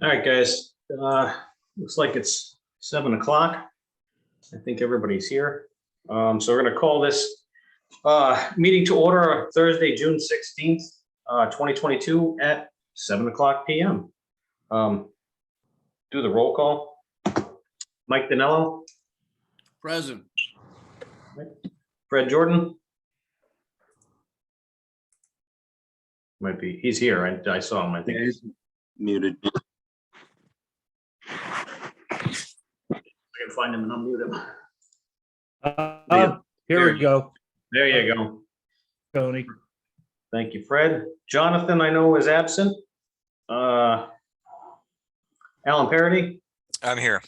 All right, guys. Looks like it's 7 o'clock. I think everybody's here. So we're gonna call this meeting to order Thursday, June 16th, 2022 at 7 o'clock PM. Do the roll call. Mike Danello, Present. Fred Jordan. Might be, he's here. I saw him, I think. He's muted. I can find him and unmute him. Here we go, There you go. Tony. Thank you, Fred. Jonathan, I know, is absent. Alan Parody, I'm here.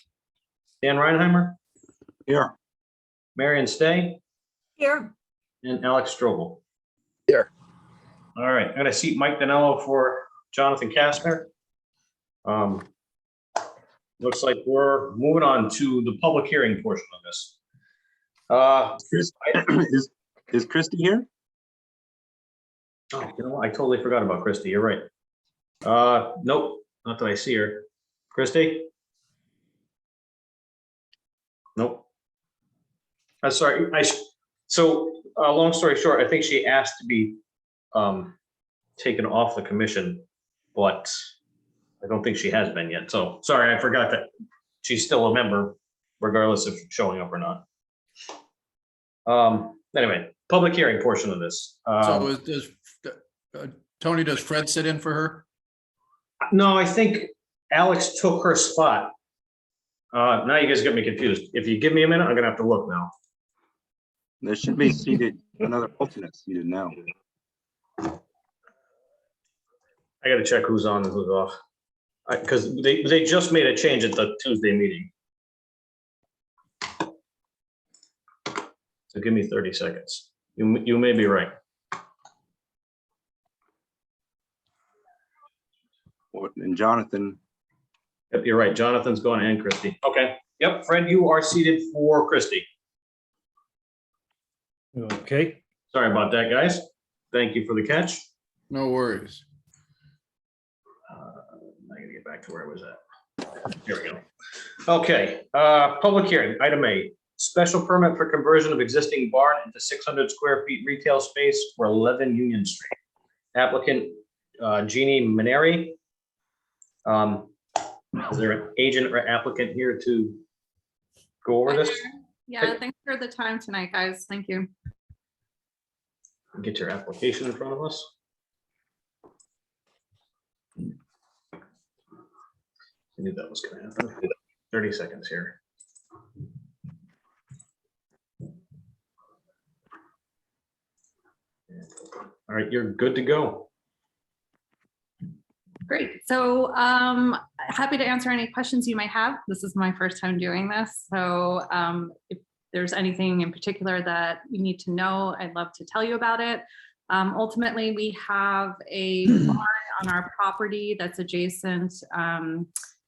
Dan Reinheimer, Here. Marion Stay, Here. and Alex Strobel. Here. All right, I'm gonna seat Mike Danello for Jonathan Kastner. Looks like we're moving on to the public hearing portion of this. Is Christy here? Oh, you know what? I totally forgot about Christy. You're right. Nope, not that I see her. Christy? Nope. Sorry, long story short, I think she asked to be taken off the commission, but I don't think she has been yet. So sorry, I forgot that she's still a member regardless of showing up or not. Anyway, public hearing portion of this. So Tony, does Fred sit in for her? No, I think Alex took her spot. Now you guys get me confused. If you give me a minute, I'm gonna have to look now. There should be another alternate seated now. I gotta check who's on and who's off. Because they just made a change at the Tuesday meeting. So give me 30 seconds. You may be right. And Jonathan, Yep, you're right. Jonathan's gone and Christie. Okay. Yep, Fred, you are seated for Christie. Okay, Sorry about that, guys. Thank you for the catch. No worries. I gotta get back to where I was at. Here we go. Okay, public hearing, item A, special permit for conversion of existing barn into 600 square feet retail space for 11 Union Street. Applicant Jeannie Maneri. Is there an agent or applicant here to go over this? Yeah, thanks for the time tonight, guys. Thank you. Get your application in front of us. I knew that was gonna happen. 30 seconds here. All right, you're good to go. Great. So happy to answer any questions you might have. This is my first time doing this. So if there's anything in particular that you need to know, I'd love to tell you about it. Ultimately, we have a barn on our property that's adjacent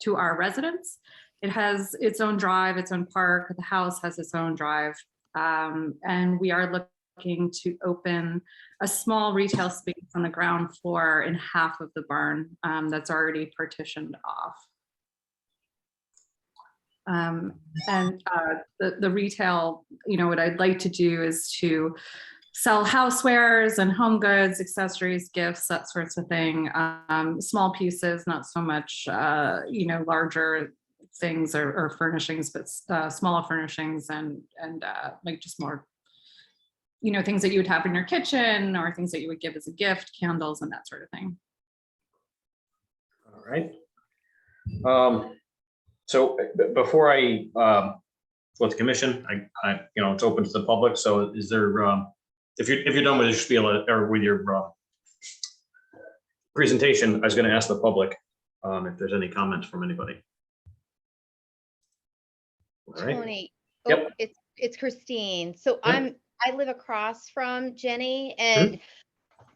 to our residence. It has its own drive, its own park. The house has its own drive. And we are looking to open a small retail space on the ground floor in half of the barn that's already partitioned off. The retail, what I'd like to do is to sell housewares and home goods, accessories, gifts, that sorts of thing. Small pieces, not so much, larger things or furnishings, but smaller furnishings and like just more, things that you would have in your kitchen or things that you would give as a gift, candles and that sort of thing. All right. So before I let the commission, I it's open to the public. So is there, if you're done with your spiel or with your presentation, I was going to ask the public if there's any comments from anybody. All right. Tony, Yep. it's Christine. So Yep. I live across from Jenny, and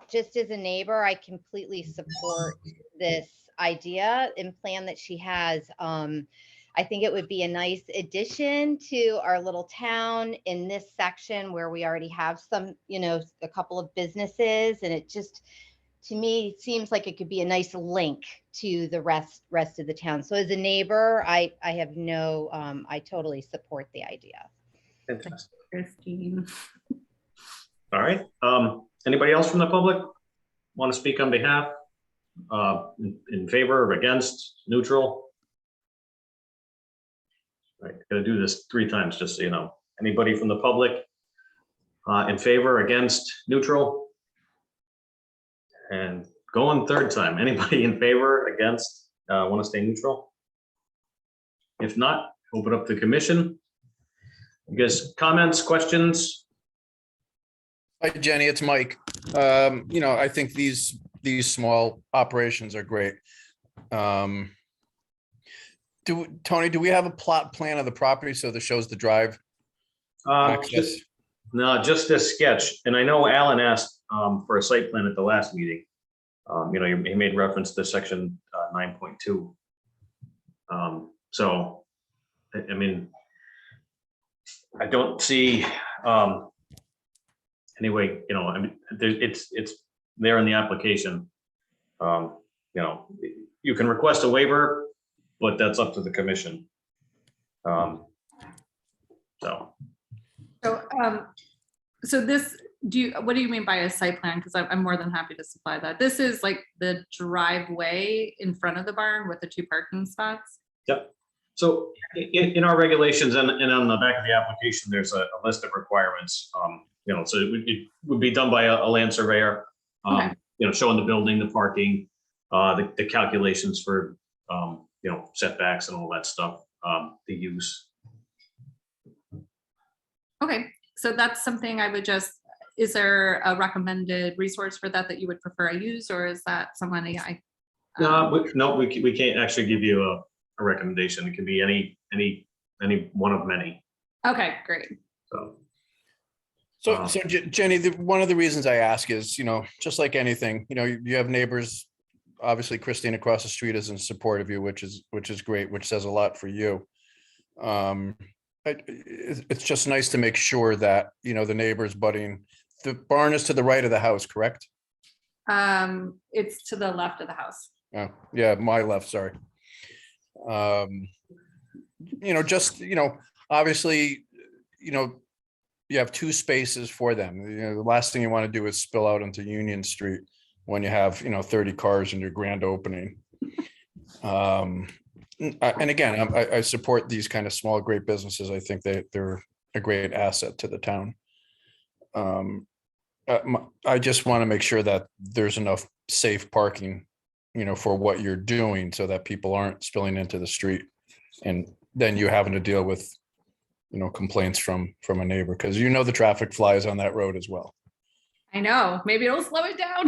just as a neighbor, I completely support this idea and plan that she has. I think it would be a nice addition to our little town in this section where we already have some, a couple of businesses, and it just to me, seems like it could be a nice link to the rest of the town. So as a neighbor, I have no, I totally support the idea. Fantastic. Christine. All right. Anybody else from the public want to speak on behalf? In favor or against, neutral? All right, gonna do this 3 times, just so you know. Anybody from the public in favor, against, neutral? And going 3rd time, anybody in favor, against, want to stay neutral? If not, open up the commission. I guess comments, questions? Hi, Jenny, it's Mike. I think these small operations are great. Tony, do we have a plot plan of the property so that shows the drive access? No, just this sketch. And I know Alan asked for a site plan at the last meeting. He made reference to section 9.2. So, I mean, I don't see anyway, it's there in the application. You can request a waiver, but that's up to the commission. So. So this, what do you mean by a site plan? Because I'm more than happy to supply that. This is like the driveway in front of the barn with the 2 parking spots. Yep. So in our regulations and on the back of the application, there's a list of requirements. So it would be done by a land surveyor, Okay. Showing the building, the parking, the calculations for, setbacks and all that stuff, the use. Okay, so that's something I would is there a recommended resource for that you would prefer I use, or is that someone I? No, we can't actually give you a recommendation. It can be any one of many. Okay, great. So Jenny, one of the reasons I ask is, just like anything, you have neighbors. Obviously, Christine across the street is in support of you, which is great, which says a lot for you. It's just nice to make sure that, the neighbors butting, the barn is to the right of the house, correct? It's to the left of the house. Oh, yeah, my left, sorry. Obviously, you have 2 spaces for them. The last thing you want to do is spill out into Union Street when you have, 30 cars in your grand opening. And again, I support these kind of small, great businesses. I think they're a great asset to the town. I just want to make sure that there's enough safe parking, for what you're doing so that people aren't spilling into the street. And then you having to deal with, complaints from a neighbor, because the traffic flies on that road as well. I know, maybe it'll slow it down.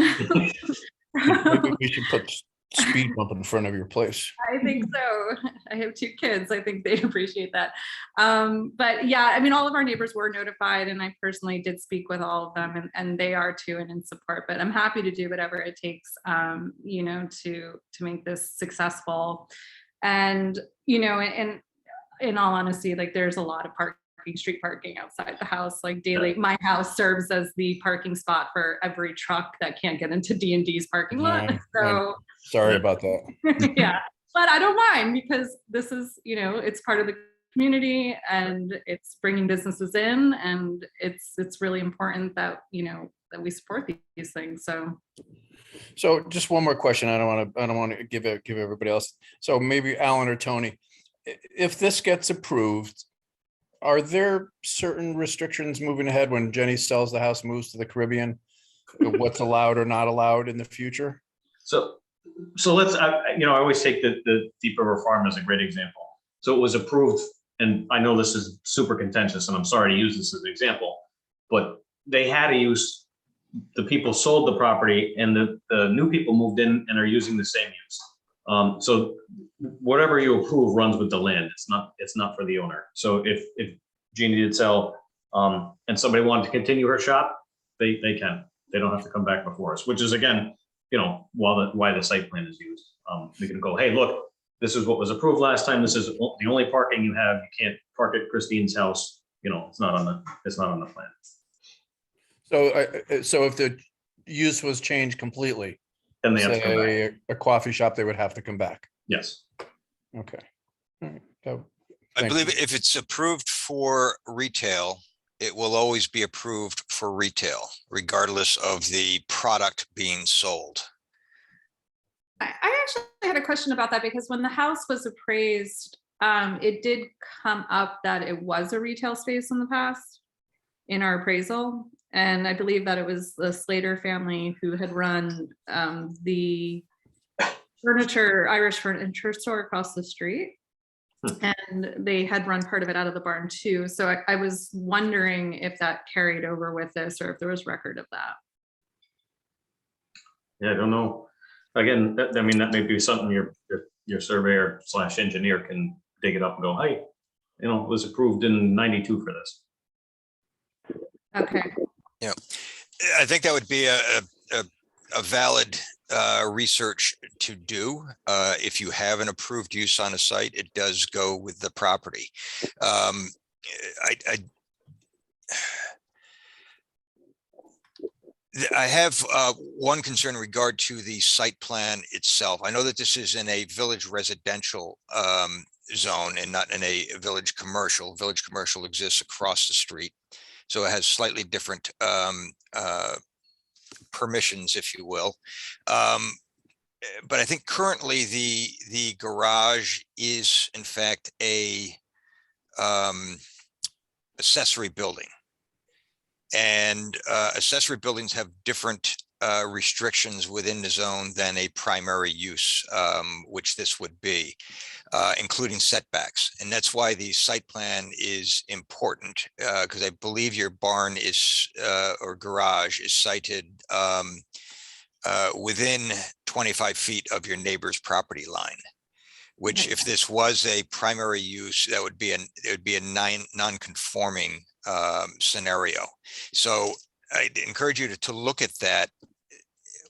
Maybe we should put speed bump in front of your place. I think so. I have 2 kids. I think they appreciate that. But yeah, all of our neighbors were notified, and I personally did speak with all of them, and they are too, and in support. But I'm happy to do whatever it takes, to make this successful. And in all honesty, like there's a lot of street parking outside the house, like daily. My house serves as the parking spot for every truck that can't get into D&D's parking lot. So sorry about that. yeah, but I don't mind, because this is, it's part of the community, and it's bringing businesses in, and it's really important that, that we support these things. So just one more question. I don't want to give everybody else. So maybe Alan or Tony, if this gets approved, are there certain restrictions moving ahead when Jenny sells the house, moves to the Caribbean? What's allowed or not allowed in the future? So let's, I always take the Deep River Farm as a great example. So it was approved, and I know this is super contentious, and I'm sorry to use this as an example, but they had to use, the people sold the property, and the new people moved in and are using the same use. So whatever you approve runs with the land. It's not for the owner. So if Jeannie did sell, and somebody wanted to continue her shop, they can. They don't have to come back before us, which is, again, why the site plan is used. We can go, hey, look, this is what was approved last time. This is the only parking you have. You can't park at Christine's house. It's not on the plan. So if the use was changed completely, Then they have to come back. say a coffee shop, they would have to come back. Yes. Okay. All right. So, I thank believe you. if it's approved for retail, it will always be approved for retail, regardless of the product being sold. I actually had a question about that because when the house was appraised, it did come up that it was a retail space in the past in our appraisal. And I believe that it was the Slater family who had run the Irish furniture store across the street. And they had run part of it out of the barn too. So I was wondering if that carried over with this or if there was record of that. Yeah, I don't know. Again, I mean, that may be something your surveyor / engineer can dig it up and go, hey, it was approved in 92 for this. Okay. I think that would be a valid research to do. If you have an approved use on a site, it does go with the property. I have one concern in regard to the site plan itself. I know that this is in a village residential zone and not in a village commercial. Village commercial exists across the street, so it has slightly different permissions, if you will. But I think currently the garage is in fact a accessory building. And accessory buildings have different restrictions within the zone than a primary use, which this would be, including setbacks. And that's why the site plan is important, because I believe your barn is or garage is sited within 25 feet of your neighbor's property line. Which, if this was a primary use, that would be a non-conforming scenario. So I'd encourage you to look at that.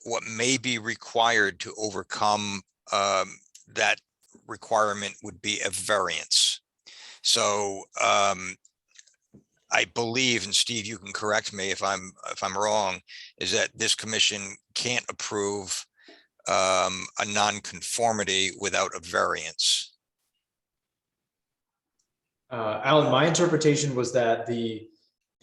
What may be required to overcome that requirement would be a variance. So I believe, and Steve, you can correct me if I'm wrong, is that this commission can't approve a non-conformity without a variance. Alan, my interpretation was that the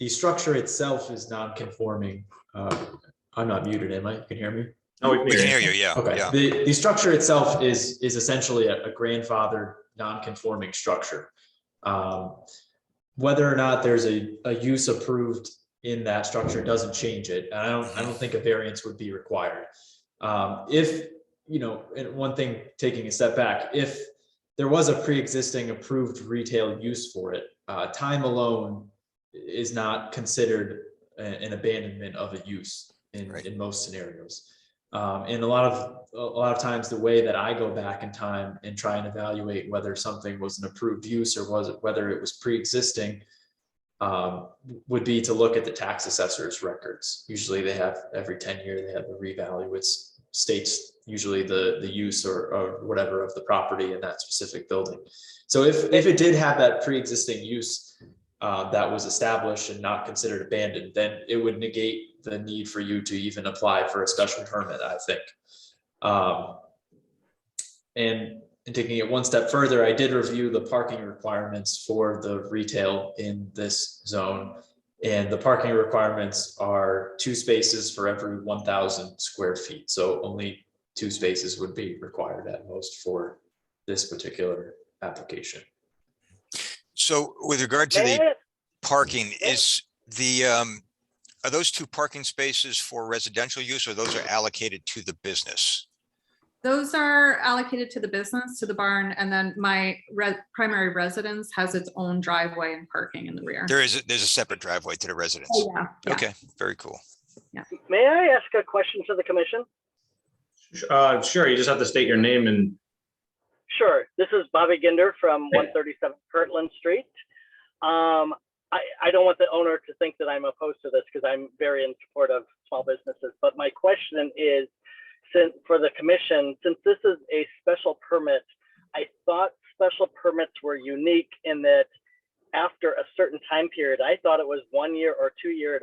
structure itself is non-conforming. I'm not muted, am I? You can hear me? Oh, We can hear you, yeah. Okay. Yeah. The structure itself is essentially a grandfathered non-conforming structure. Whether or not there's a use approved in that structure doesn't change it. And I don't think a variance would be required. If, and one thing, taking a step back, if there was a pre-existing approved retail use for it, time alone is not considered an abandonment of a use in most scenarios. And a lot of times the way that I go back in time and try and evaluate whether something was an approved use or whether it was pre-existing would be to look at the tax assessor's records. Usually they have every 10 years, they have a revalue, which states usually the use or whatever of the property in that specific building. So if it did have that pre-existing use that was established and not considered abandoned, then it would negate the need for you to even apply for a special permit, I think. And taking it one step further, I did review the parking requirements for the retail in this zone. And the parking requirements are 2 spaces for every 1,000 square feet. So only 2 spaces would be required at most for this particular application. So with regard to the parking, is are those 2 parking spaces for residential use, or those are allocated to the business? Those are allocated to the business, to the barn, and then my primary residence has its own driveway and parking in the rear. There's a separate driveway to the residence. Oh, yeah. Okay, very cool. May I ask a question to the commission? Sure, you just have to state your name and. Sure. This is Bobby Ginder from 137 Kirtland Street. I don't want the owner to think that I'm opposed to this because I'm very in support of small businesses. But my question is, for the commission, since this is a special permit, I thought special permits were unique in that after a certain time period, I thought it was 1 year or 2 years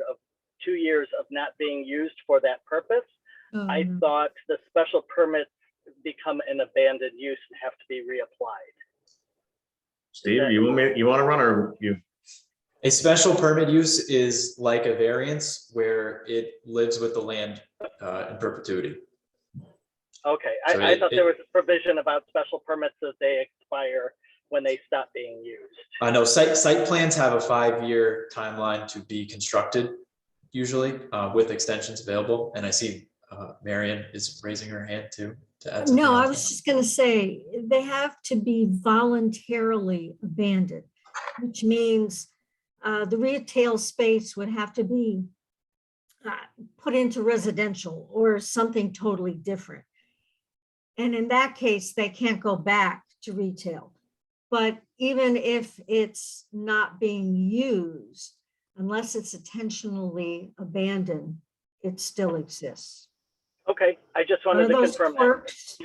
of not being used for that purpose. I thought the special permits become an abandoned use and have to be reapplied? Steve, you want to run or you? A special permit use is like a variance where it lives with the land in perpetuity. Okay, So I thought there was a provision about special permits that they expire when they stop being used. No, site plans have a 5-year timeline to be constructed, usually with extensions available. And I see Marion is raising her hand too to add something. No, I else. was just gonna say, they have to be voluntarily abandoned, which means the retail space would have to be put into residential or something totally different. And in that case, they can't go back to retail. But even if it's not being used, unless it's intentionally abandoned, it still exists. Okay, I just One wanted of to those confirm that. quirks,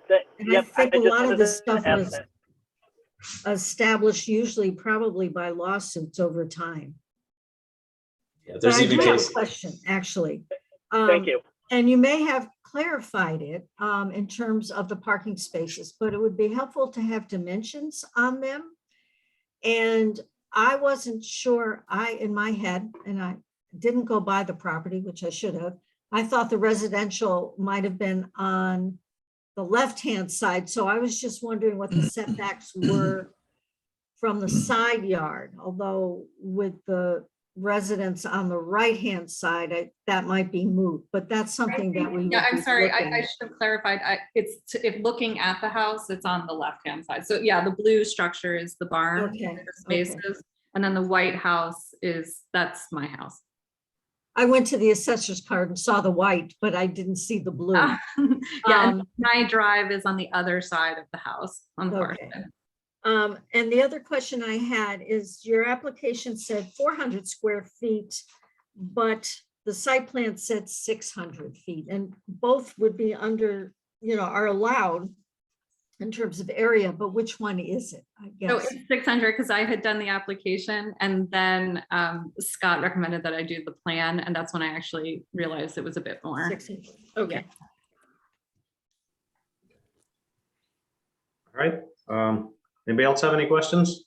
and I Yep, think a just lot of wanted this to stuff ask was that. established usually probably by lawsuits over time. Yeah, But there's I even do have a case. question, actually. Thank you. And you may have clarified it in terms of the parking spaces, but it would be helpful to have dimensions on them. And I wasn't sure, in my head, and I didn't go by the property, which I should have. I thought the residential might have been on the left-hand side. So I was just wondering what the setbacks were from the side yard, although with the residents on the right-hand side, that might be moot, but that's something that we. Yeah, would I'm be sorry, looking I at. should have clarified. If looking at the house, it's on the left-hand side. So yeah, the blue structure is the barn, Okay, the spaces, and then the white house that's my house. I went to the assessor's card and saw the white, but I didn't see the blue. Yeah, and Um, my drive is on the other side of the house, on the far Okay. side. And the other question I had is your application said 400 square feet, but the site plan said 600 feet, and both would be under, are allowed in terms of area, but which one is it? I So guess. it's 600 because I had done the application and then Scott recommended that I do the plan, and that's when I actually realized it was a bit more. 600. Okay. All right. Anybody else have any questions?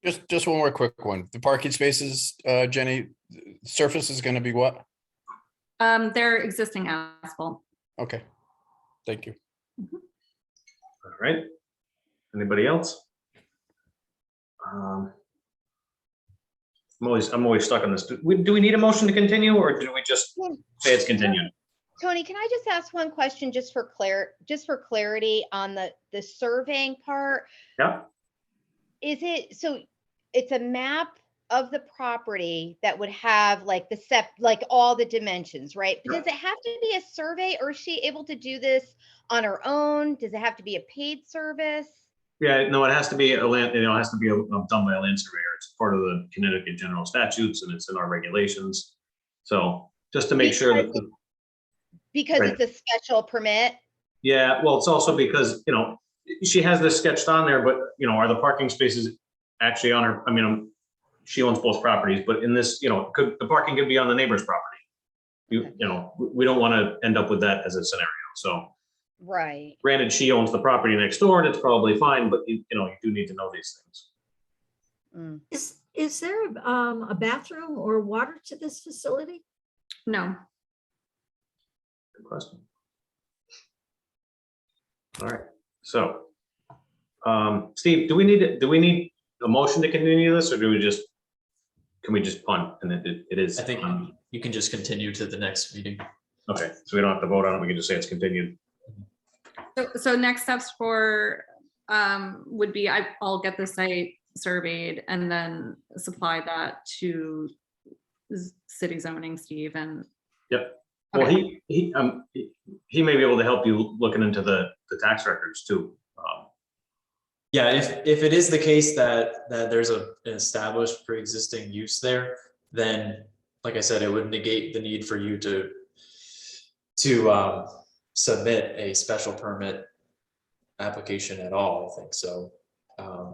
Just one more quick one. The parking spaces, Jenny, surface is gonna be what? They're existing asphalt. Okay, thank you. All right. Anybody else? I'm always stuck on this. Do we need a motion to continue, or do we just say it's continued? Tony, can I just ask one question just for clarity on the surveying part? Yeah. So it's a map of the property that would have like like all the dimensions, right? But does it have to be a survey, or is she able to do this on her own? Does it have to be a paid service? Yeah, no, it has to be it has to be done by a land surveyor. It's part of the Connecticut general statutes and it's in our regulations. So just to make sure that. Because Right. it's a special permit? Yeah, well, it's also because, she has this sketched on there, but, are the parking spaces actually on her? I mean, she owns both properties, but in this, the parking could be on the neighbor's property. We don't want to end up with that as a scenario. So Right. granted, she owns the property next door and it's probably fine, but you do need to know these things. Mm. Is there a bathroom or water to this facility? No, Good question. All right, so, Steve, do we need a motion to continue this, or can we just punt and it is? I think you can just continue to the next meeting. Okay, so we don't have to vote on it, we can just say it's continued. so next steps for would be I'll get the site surveyed and then supply that to city zoning, Steve, and. Yep. Well, Okay. he may be able to help you looking into the tax records too. Yeah, if it is the case that there's an established pre-existing use there, then like I said, it would negate the need for you to submit a special permit application at all, I think so. I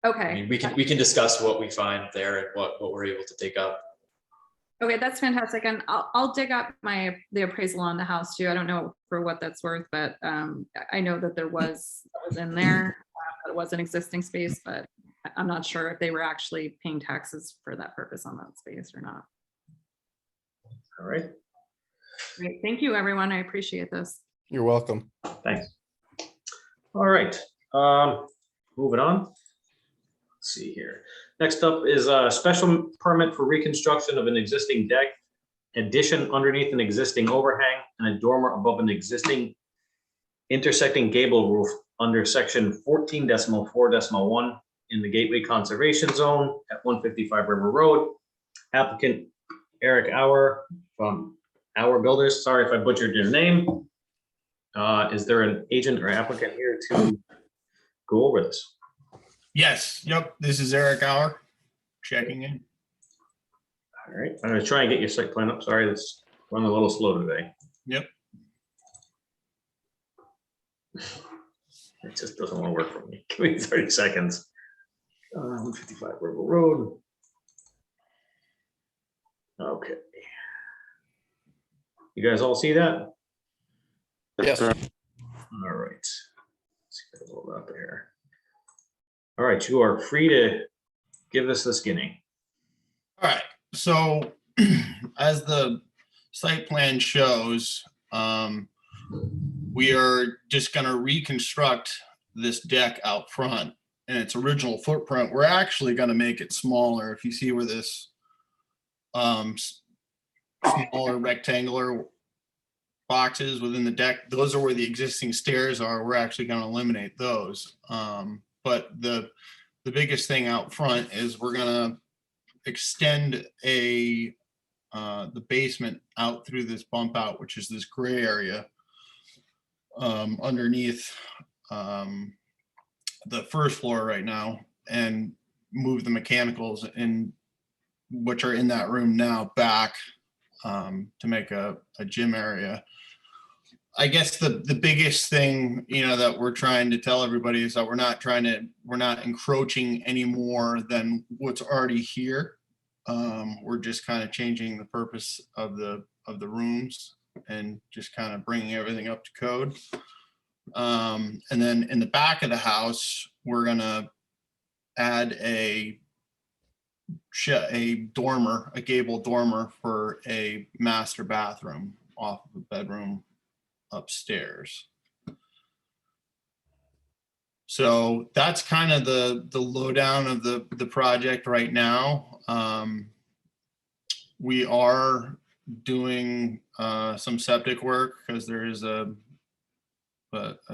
Okay. mean, we can discuss what we find there and what we're able to take up. Okay, that's fantastic. And I'll dig up the appraisal on the house too. I don't know for what that's worth, but I know that that was in there. It was an existing space, but I'm not sure if they were actually paying taxes for that purpose on that space or not. All right, Great. Thank you, everyone. I appreciate this. You're welcome. thanks. All right, moving on. Let's see here. Next up is a special permit for reconstruction of an existing deck, addition underneath an existing overhang, and a dormer above an existing intersecting gable roof under section 14.4.1 in the Gateway Conservation Zone at 155 River Road. Applicant Eric Auer from Auer Builders. Sorry if I butchered your name. Is there an agent or applicant here to go over this? Yes, yep, this is Eric Auer checking in. All right, I'm gonna try and get your site plan up. Sorry, that's running a little slow today. Yep. It just doesn't want to work for me. Give me 30 seconds. 155 River Road. Okay. You guys all see that? Yes. sir. All right. Let's see if I can load up here. All right, you are free to give us the skinny. All right, so as the site plan shows, we are just gonna reconstruct this deck out front in its original footprint. We're actually gonna make it smaller. If you see where this smaller rectangular boxes within the deck, those are where the existing stairs are. We're actually gonna eliminate those. But the biggest thing out front is we're gonna extend the basement out through this bump out, which is this gray area underneath the first floor right now, and move the mechanicals in, which are in that room now, back to make a gym area. I guess the biggest thing, that we're trying to tell everybody is that we're not encroaching any more than what's already here. We're just kind of changing the purpose of the rooms and just kind of bringing everything up to code. And then in the back of the house, we're gonna add a dormer, a gable dormer for a master bathroom off of a bedroom upstairs. So that's kind of the lowdown of the project right now. We are doing some septic work because there is a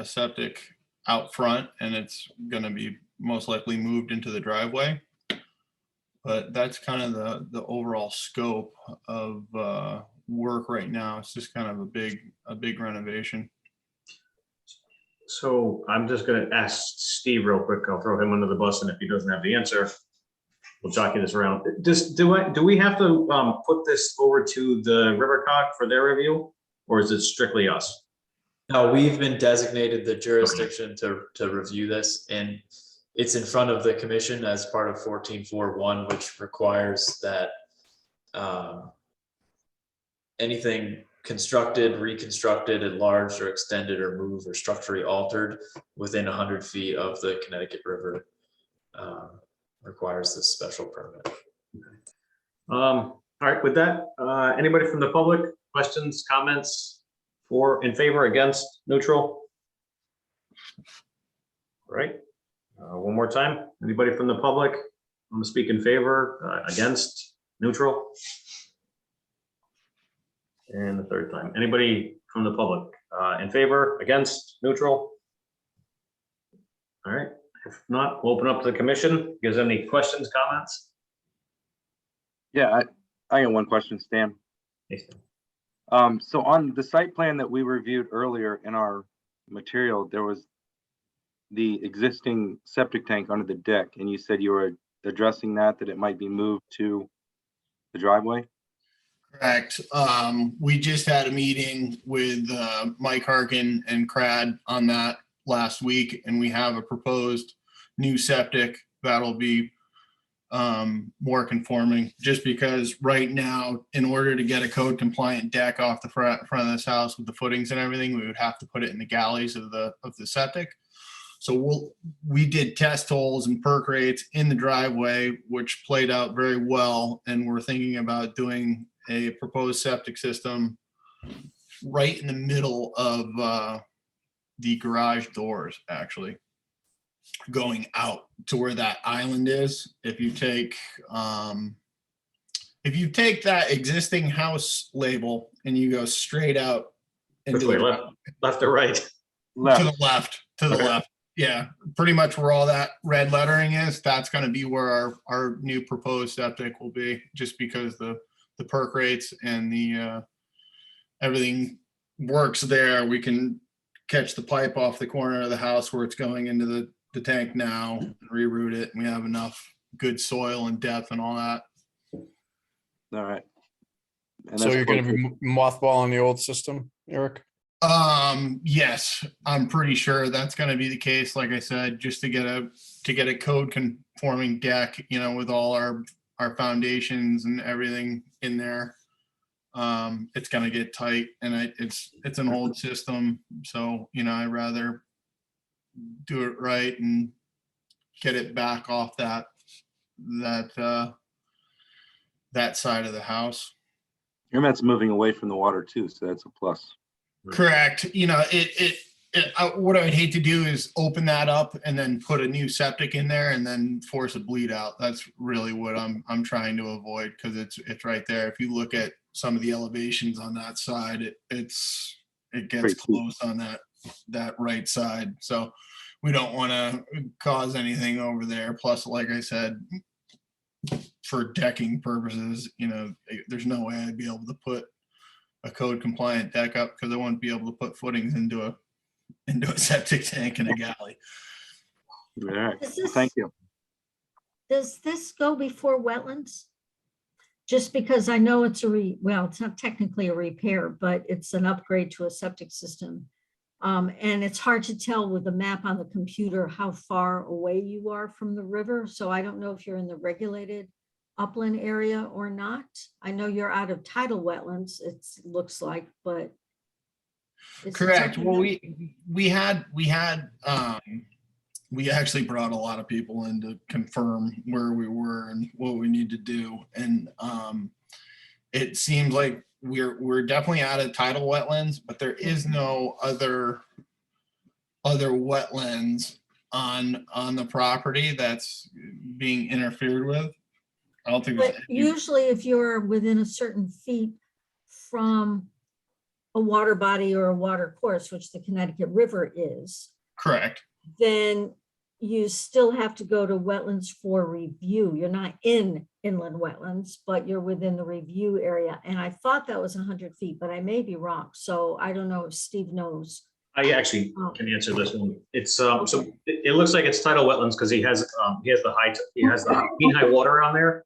septic out front, and it's going to be most likely moved into the driveway. But that's kind of the overall scope of work right now. It's just kind of a big renovation. So I'm just gonna ask Steve real quick. I'll throw him under the bus, and if he doesn't have the answer, we'll jockey this around. Do we have to put this over to the Rivercog for their review, or is it strictly us? No, we've been designated the jurisdiction to review this, and it's in front of the commission as part of 14.4.1, which requires that anything constructed, reconstructed, enlarged, or extended, or moved, or structurally altered within 100 feet of the Connecticut River requires this special permit. All right, with that, anybody from the public, questions, comments, in favor, against, neutral? All right, one more time, anybody from the public want to speak in favor, against, neutral? And the third time, anybody from the public in favor, against, neutral? All right, if not, we'll open up to the commission. Gives any questions, comments? Yeah, I got one question, Stan. So on the site plan that we reviewed earlier in our material, there was the existing septic tank under the deck, and you said you were addressing that it might be moved to the driveway? Correct. We just had a meeting with Mike Harkin and Crad on that last week, and we have a proposed new septic that'll be more conforming, just because right now, in order to get a code compliant deck off the front of this house with the footings and everything, we would have to put it in the galleys of the septic. So we did test holes and perk rates in the driveway, which played out very well. And we're thinking about doing a proposed septic system right in the middle of the garage doors, actually, going out to where that island is. If you take that existing house label and you go straight out Which into way, the left or right? to Left. the left, to the Okay. left. Yeah, pretty much where all that red lettering is, that's gonna be where our new proposed septic will be, just because the perk rates and the everything works there. We can catch the pipe off the corner of the house where it's going into the tank now, reroute it, and we have enough good soil and depth and all that. All right. And So that's you're gonna closer- be mothballing the old system, Eric? Yes, I'm pretty sure that's gonna be the case. Like I said, just to get a code conforming deck, with all our foundations and everything in there. It's gonna get tight, and it's an old system, so, I'd rather do it right and get it back off that side of the house. And that's moving away from the water too, so that's a plus. Correct. What I'd hate to do is open that up and then put a new septic in there and then force a bleed out. That's really what I'm trying to avoid, because it's right there. If you look at some of the elevations on that side, it gets Pretty steep. close on that right side. So we don't want to cause anything over there. Plus, like I said, for decking purposes, there's no way I'd be able to put a code compliant deck up, because I wouldn't be able to put footings into a septic tank in a galley. All right, Is this- thank you. Does this go before wetlands? Just because I know it's it's not technically a repair, but it's an upgrade to a septic system. And it's hard to tell with the map on the computer how far away you are from the river. So I don't know if you're in the regulated upland area or not. I know you're out of tidal wetlands, it looks like, but. is it Correct. something Well, that- we actually brought a lot of people in to confirm where we were and what we need to do. And it seems like we're definitely out of tidal wetlands, but there is no other wetlands on the property that's being interfered with. I don't think But there's any- usually if you're within a certain feet from a water body or a water course, which the Connecticut River is, correct. then you still have to go to wetlands for review. You're not in inland wetlands, but you're within the review area. And I thought that was 100 feet, but I may be wrong. So I don't know if Steve knows. I actually Oh. can answer this one. It's, so it looks like it's tidal wetlands because he has the mean high water on there.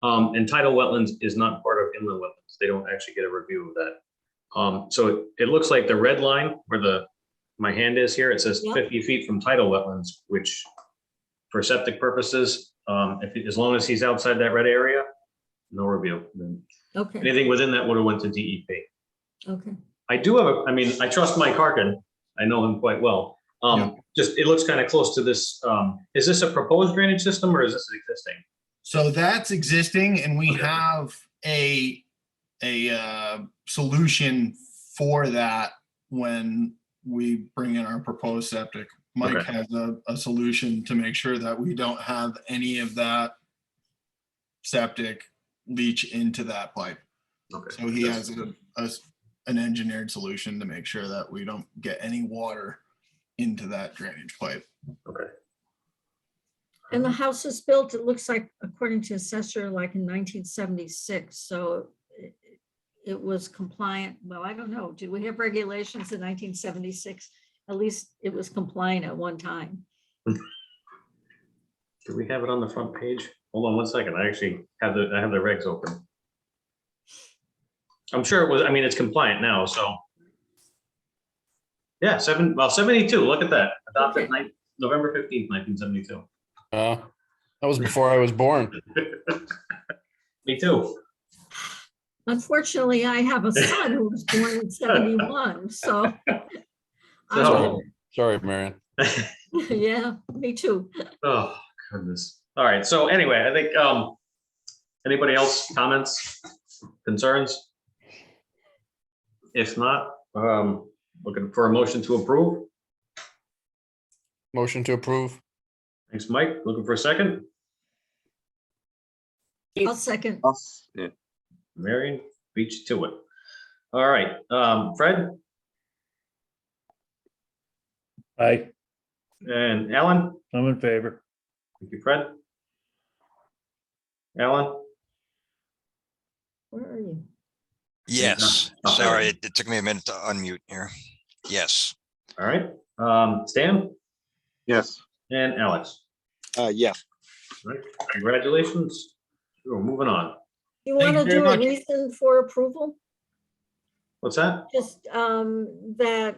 And tidal wetlands is not part of inland wetlands. They don't actually get a review of that. So it looks like the red line where my hand is here, it says Yep. 50 feet from tidal wetlands, which for septic purposes, as long as he's outside that red area, no review. Then Okay, anything within that would have went to DEP. okay. I do have I trust Mike Harkin. I know him quite well. Yeah. Just, it looks kind of close to this. Is this a proposed drainage system or is this existing? So that's existing, and we Okay. have a solution for that when we bring in our proposed septic. Mike Okay. has a solution to make sure that we don't have any of that septic leach into that pipe. Okay. So he has an engineered solution to make sure that we don't get any water into that drainage pipe. Okay. And the house was built, it looks like, according to assessor, like in 1976. So it was compliant. Well, I don't know. Did we have regulations in 1976? At least it was compliant at one time. Do we have it on the front page? Hold on one second. I actually have the regs open. I'm sure it was, it's compliant now, so. Yeah, 72, look at that. Adopted Okay. November 15th, 1972. That was before I was born. Me too. Unfortunately, I have a son who was born in 71, so. So- Sorry, Marion. Yeah, me too. Oh, goodness. All right, so anyway, I think, anybody else comments, concerns? If not, looking for a motion to approve. Motion to approve. Thanks, Mike. Looking for a second. I'll second. Yeah. Marion, beat you to it. All right, Fred Aye, and Alan. I'm in favor. Thank you, Fred. Alan? Where are you? Yes, Oh, there sorry, you it took me a minute to unmute here. Yes. All right, Stan Yes. and Alex. Yeah. All right, congratulations. We're moving on. You Thank want you to very do a much. reason for approval? What's that? Just that.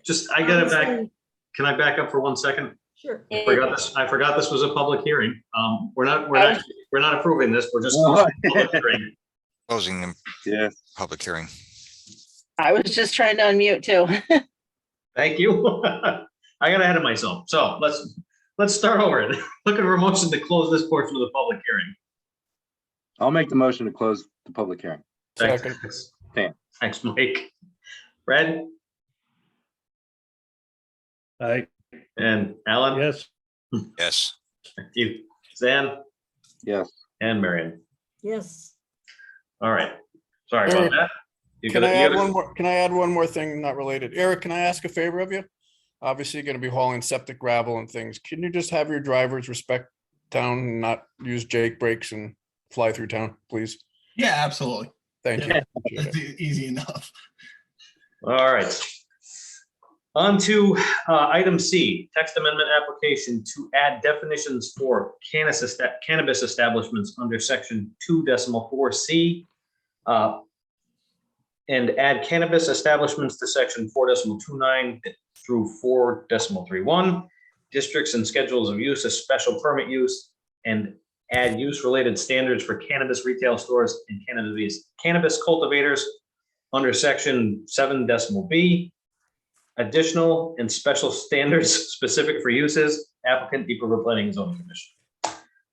Just, I gotta back, obviously- can I back up for 1 second? Sure. I forgot this was a public hearing. We're not approving this, we're just. Public hearing. Closing the Yes. public hearing. I was just trying to unmute too. Thank you. I got ahead of myself. So let's start over. Looking for a motion to close this portion of the public hearing. I'll make the motion to close the public hearing. Second. Thanks, Mike. Fred Aye, and Alan. yes, Yes. Thank you. Stan Yes. and Marion. Yes. All right. Sorry about Eric, that. You Can gotta- I you add gotta- one more, can I add one more thing not related? Eric, can I ask a favor of you? Obviously, you're gonna be hauling septic gravel and things. Can you just have your drivers respect town and not use Jake brakes and fly through town, please? Yeah, absolutely. Thank you. Yeah. Appreciate That's it. easy enough. All right. On to item C, text amendment application to add definitions for cannabis establishments under section 2.4C. And add cannabis establishments to section 4.29 through 4.31. Districts and schedules of use as special permit use, and add use-related standards for cannabis retail stores and cannabis cultivators under section 7.b. Additional and special standards specific for uses, applicant, Deep River Planning and Zoning Commission.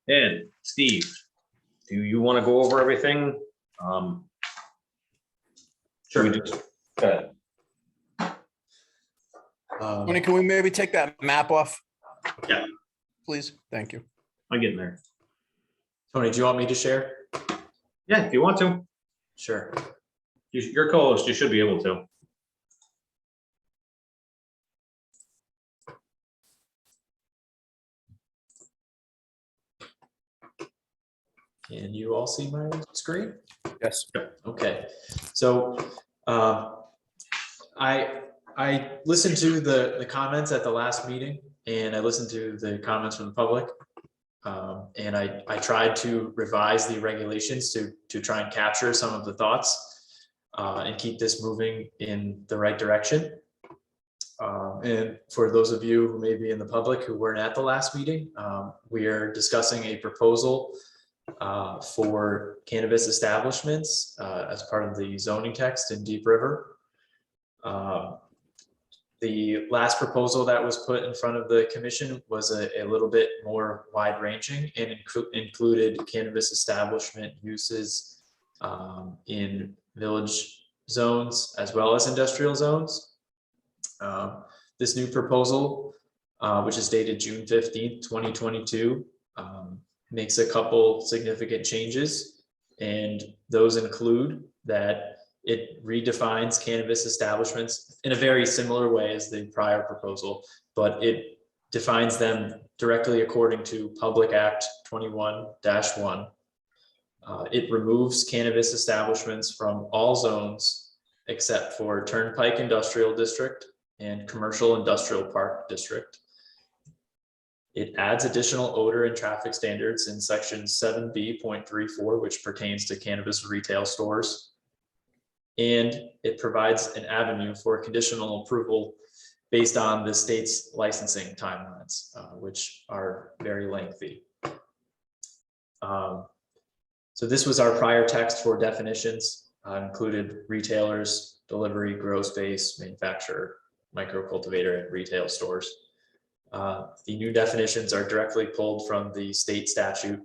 And Steve, do you want to go over everything? Should we just, go ahead. Tony, can we maybe take that map off? Yeah. Please, thank you. I'm getting there. Tony, do you want me to share? Yeah, if you want to. Sure. You're co-host, you should be able to. Can you all see my screen? Yes. Okay, so I listened to the comments at the last meeting, and I listened to the comments from the public. And I tried to revise the regulations to try and capture some of the thoughts and keep this moving in the right direction. And for those of you who may be in the public who weren't at the last meeting, we are discussing a proposal for cannabis establishments as part of the zoning text in Deep River. The last proposal that was put in front of the commission was a little bit more wide ranging and included cannabis establishment uses in village zones as well as industrial zones. This new proposal, which is dated June 15th, 2022, makes a couple significant changes, and those include that it redefines cannabis establishments in a very similar way as the prior proposal, but it defines them directly according to Public Act 21-1. It removes cannabis establishments from all zones except for Turnpike Industrial District and Commercial Industrial Park District. It adds additional odor and traffic standards in section 7B.34, which pertains to cannabis retail stores. And it provides an avenue for conditional approval based on the state's licensing timelines, which are very lengthy. So this was our prior text for definitions, included retailers, delivery, grow space, manufacturer, micro cultivator, and retail stores. The new definitions are directly pulled from the state statute.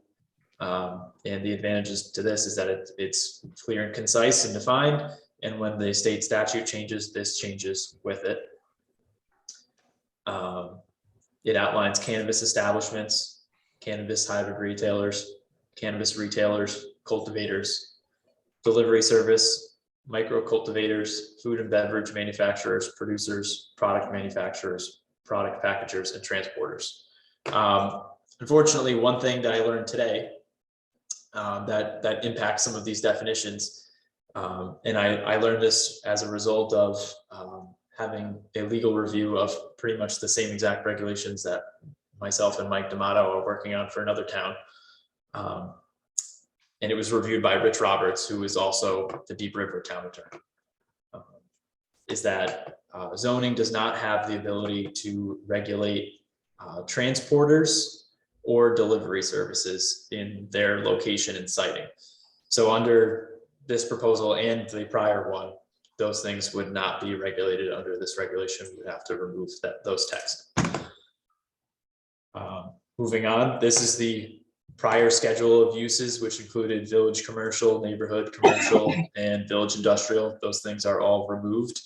And the advantages to this is that it's clear and concise and defined. And when the state statute changes, this changes with it. It outlines cannabis establishments, cannabis hybrid retailers, cannabis retailers, cultivators, delivery service, micro cultivators, food and beverage manufacturers, producers, product manufacturers, product packagers, and transporters. Unfortunately, one thing that I learned today that impacts some of these definitions, and I learned this as a result of having a legal review of pretty much the same exact regulations that myself and Mike D'Amato are working on for another town. And it was reviewed by Rich Roberts, who is also the Deep River town attorney. Is that zoning does not have the ability to regulate transporters or delivery services in their location and siting. So under this proposal and the prior one, those things would not be regulated under this regulation. We would have to remove those texts. Moving on, this is the prior schedule of uses, which included village commercial, neighborhood commercial, and village industrial. Those things are all removed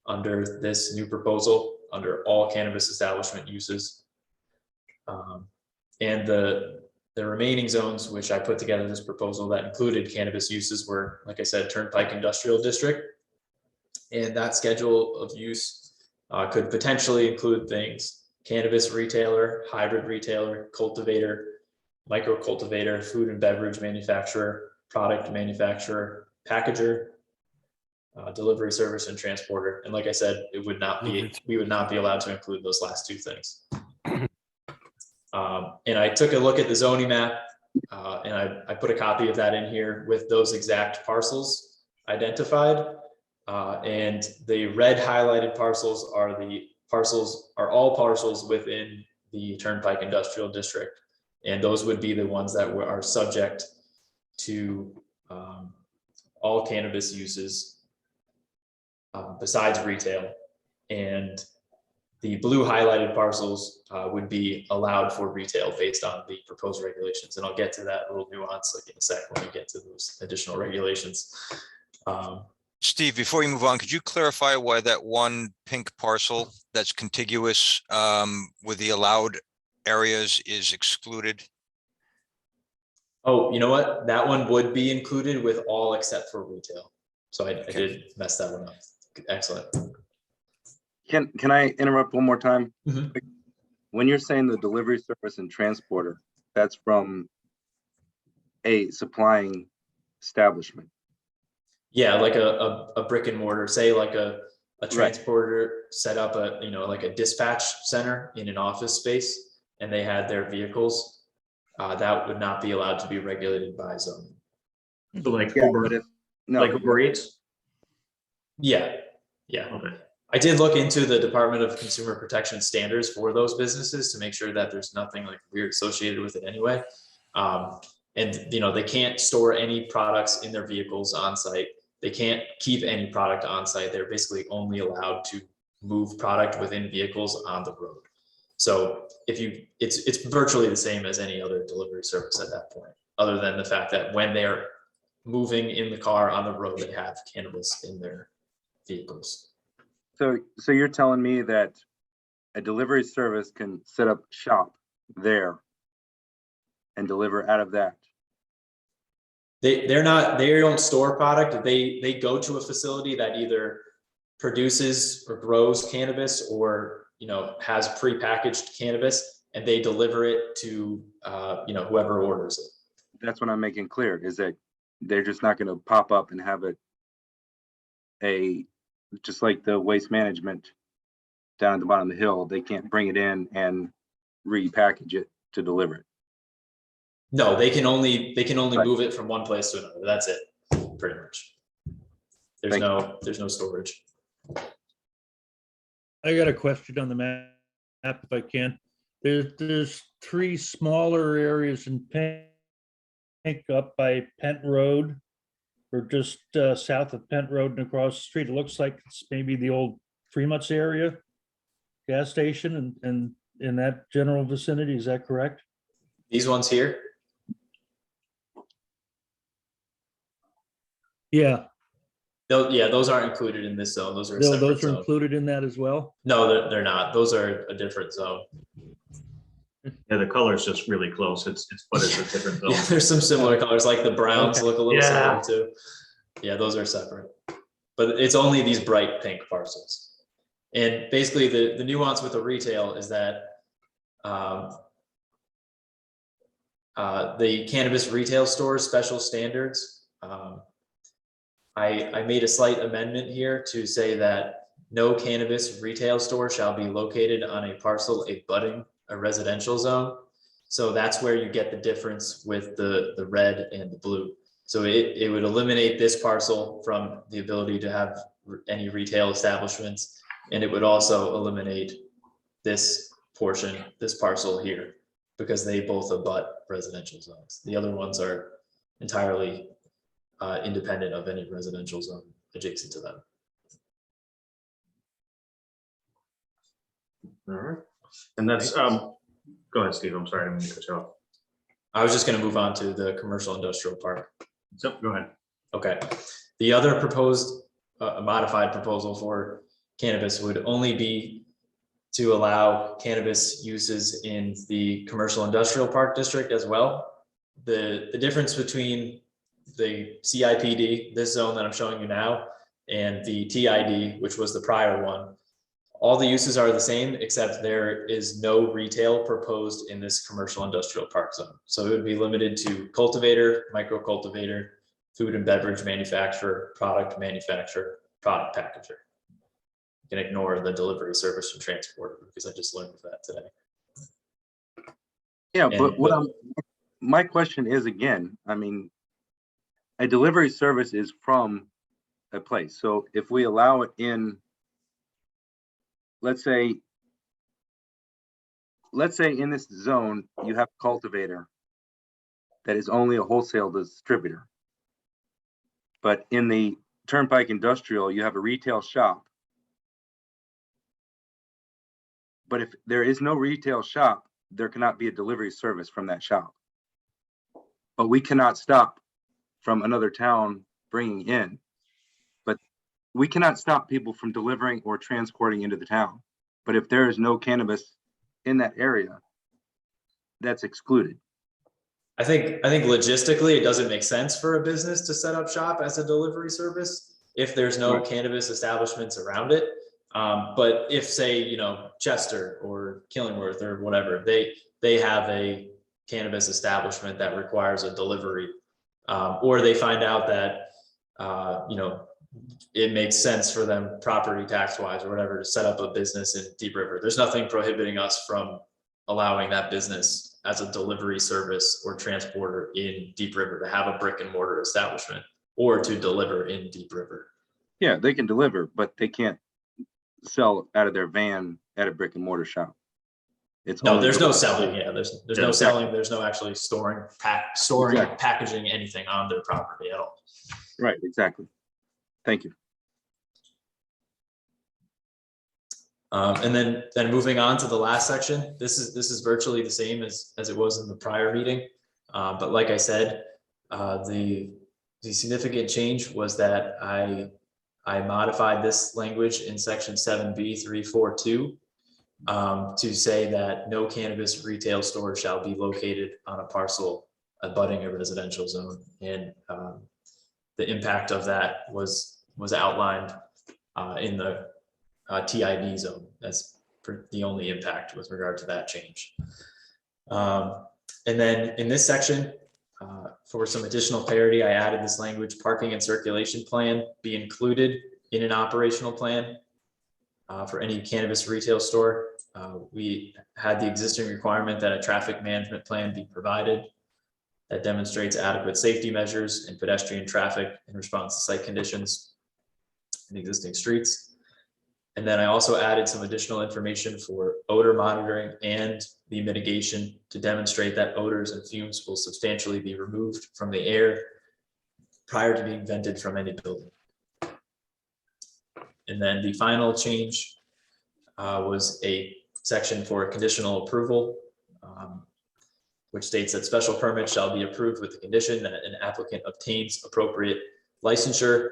under this new proposal, under all cannabis establishment uses. And the remaining zones, which I put together this proposal that included cannabis uses, were, like I said, Turnpike Industrial District. And that schedule of use could potentially include things: cannabis retailer, hybrid retailer, cultivator, micro cultivator, food and beverage manufacturer, product manufacturer, packager, delivery service, and transporter. And like I said, it would not be, we would not be allowed to include those last two things. And I took a look at the zoning map, and I put a copy of that in here with those exact parcels identified. And the red highlighted parcels are all parcels within the Turnpike Industrial District. And those would be the ones that are subject to all cannabis uses besides retail. And the blue highlighted parcels would be allowed for retail based on the proposed regulations. And I'll get to that little nuance like in a sec when we get to those additional regulations. Steve, before you move on, could you clarify why that one pink parcel that's contiguous with the allowed areas is excluded? Oh, you know what? That one would be included with all except for retail. So I did mess that one up. Excellent. Can I interrupt one more time? Mhm. When you're saying the delivery service and transporter, that's from a supplying establishment. Yeah, like a brick and mortar, say like a transporter set up like a dispatch center in an office space, and they had their vehicles, that would not be allowed to be regulated by zoning. So like Yeah, Uber, but if, no, like Uber Eats? Yeah. Okay. I did look into the Department of Consumer Protection standards for those businesses to make sure that there's nothing like weird associated with it anyway. And they can't store any products in their vehicles on site. They can't keep any product on site. They're basically only allowed to move product within vehicles on the road. So it's virtually the same as any other delivery service at that point, other than the fact that when they're moving in the car on the road, they have cannabis in their vehicles. so you're telling me that a delivery service can set up shop there and deliver out of that? They don't store product. They go to a facility that either produces or grows cannabis or has prepackaged cannabis, and they deliver it to whoever orders it. That's what I'm making clear, is that they're just not going to pop up and have it just like the waste management down at the bottom of the hill. They can't bring it in and repackage it to deliver it. No, they can only Right. move it from one place to another. That's it, pretty much. There's no storage. I got a question on the map, if I can. There's three smaller areas in pink up by Pent Road, or just south of Pent Road and across the street. It looks like it's maybe the old Fremont's area gas station and in that general vicinity. Is that correct? These ones here, Yeah, yeah, those aren't included in this zone. Those are a those separate are zone. included in that as well? No, they're not. Those are a different zone. Yeah, the color is just really close. But it's a different Yeah, zone. there's some similar colors, like the browns Okay. look a little Yeah. similar too. Yeah, those are separate. But it's only these bright pink parcels. And basically the nuance with the retail is that the cannabis retail stores special standards. I made a slight amendment here to say that no cannabis retail store shall be located on a parcel abutting a residential zone. So that's where you get the difference with the red and the blue. So it would eliminate this parcel from the ability to have any retail establishments. And it would also eliminate this portion, this parcel here, because they both abut residential zones. The other ones are entirely independent of any residential zone adjacent to them. All right. And that's, go ahead, Steve. I'm sorry, I didn't mean to cut you off. I was just going to move on to the commercial industrial park. So, go ahead. Okay. The other proposed, modified proposal for cannabis would only be to allow cannabis uses in the commercial industrial park district as well. The difference between the CIPD, this zone that I'm showing you now, and the TID, which was the prior one, all the uses are the same, except there is no retail proposed in this commercial industrial park zone. So it would be limited to cultivator, micro cultivator, food and beverage manufacturer, product manufacturer, product packager. You can ignore the delivery service and transport because I just learned of that today. Yeah, And but my question is, again, I mean, a delivery service is from a place. So if we allow it in, let's say in this zone, you have a cultivator that is only a wholesale distributor. But in the Turnpike Industrial, you have a retail shop. But if there is no retail shop, there cannot be a delivery service from that shop. But we cannot stop from another town bringing in. But we cannot stop people from delivering or transporting into the town. But if there is no cannabis in that area, that's excluded. I think logistically, it doesn't make sense for a business to set up shop as a delivery service if there's no Right. cannabis establishments around it. But if, say, you know, Chester or Killingworth or whatever, they have a cannabis establishment that requires a delivery, or they find out that you know, it makes sense for them property tax wise or whatever to set up a business in Deep River. There's nothing prohibiting us from allowing that business as a delivery service or transporter in Deep River to have a brick and mortar establishment or to deliver in Deep River. Yeah, they can deliver, but they can't sell out of their van at a brick and mortar shop. It's No, only there's no delivery. selling. Yeah, there's Yeah, no exactly. selling. There's no actually storing, Exactly. packaging anything on their property at all. Right, exactly. Thank you. And then moving on to the last section, this is virtually the same as it was in the prior meeting. But like I said, the significant change was that I modified this language in section 7B342 to say that no cannabis retail store shall be located on a parcel abutting a residential zone. And the impact of that was outlined in the TID zone. That's the only impact with regard to that change. And then in this section, for some additional clarity, I added this language: parking and circulation plan be included in an operational plan for any cannabis retail store. We had the existing requirement that a traffic management plan be provided that demonstrates adequate safety measures and pedestrian traffic in response to site conditions in existing streets. And then I also added some additional information for odor monitoring and the mitigation to demonstrate that odors and fumes will substantially be removed from the air prior to being vented from any building. And then the final change was a section for conditional approval, which states that special permits shall be approved with the condition that an applicant obtains appropriate licensure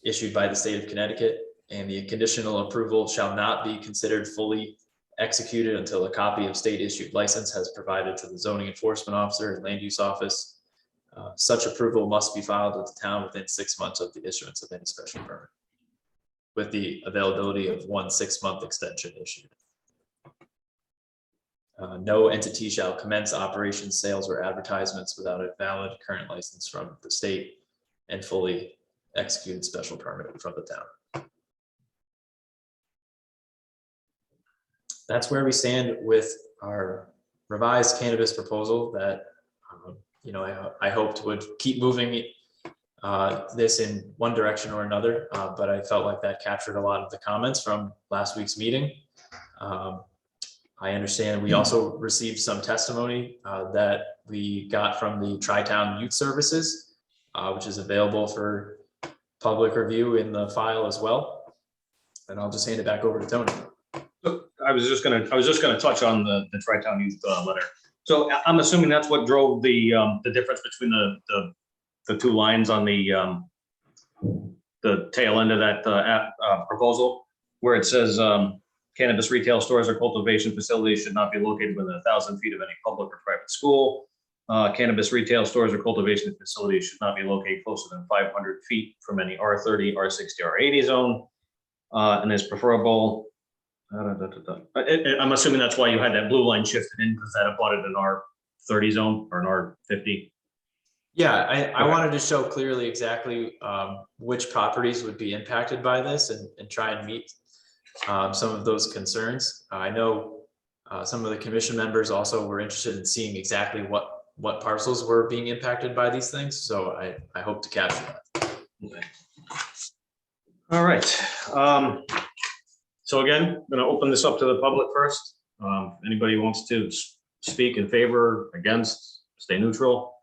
issued by the state of Connecticut, and the conditional approval shall not be considered fully executed until a copy of state issued license has provided to the zoning enforcement officer and land use office. Such approval must be filed with the town within 6 months of the issuance of any special permit, with the availability of 1 6-month extension issued. No entity shall commence operations, sales, or advertisements without a valid current license from the state and fully executed special permit from the town. That's where we stand with our revised cannabis proposal that, I hoped would keep moving this in one direction or another, but I felt like that captured a lot of the comments from last week's meeting. I understand we also received some testimony that we got from the Tri-Town Youth Services, which is available for public review in the file as well. And I'll just hand it back over to Tony. I was just gonna touch on the Tri-Town Youth letter. So I'm assuming that's what drove the difference between the two lines on the tail end of that proposal, where it says cannabis retail stores or cultivation facilities should not be located within 1,000 feet of any public or private school. Cannabis retail stores or cultivation facilities should not be located closer than 500 feet from any R30, R60, R80 zone, and is preferable. I'm assuming that's why you had that blue line shifted in, because that abutted an R30 zone or an R50. Yeah, I wanted to show clearly exactly which properties would be impacted by this and try and meet some of those concerns. I know some of the commission members also were interested in seeing exactly what parcels were being impacted by these things. So I hope to capture that. Okay. All right. So again, I'm going to open this up to the public first. Anybody who wants to speak in favor, against, stay neutral.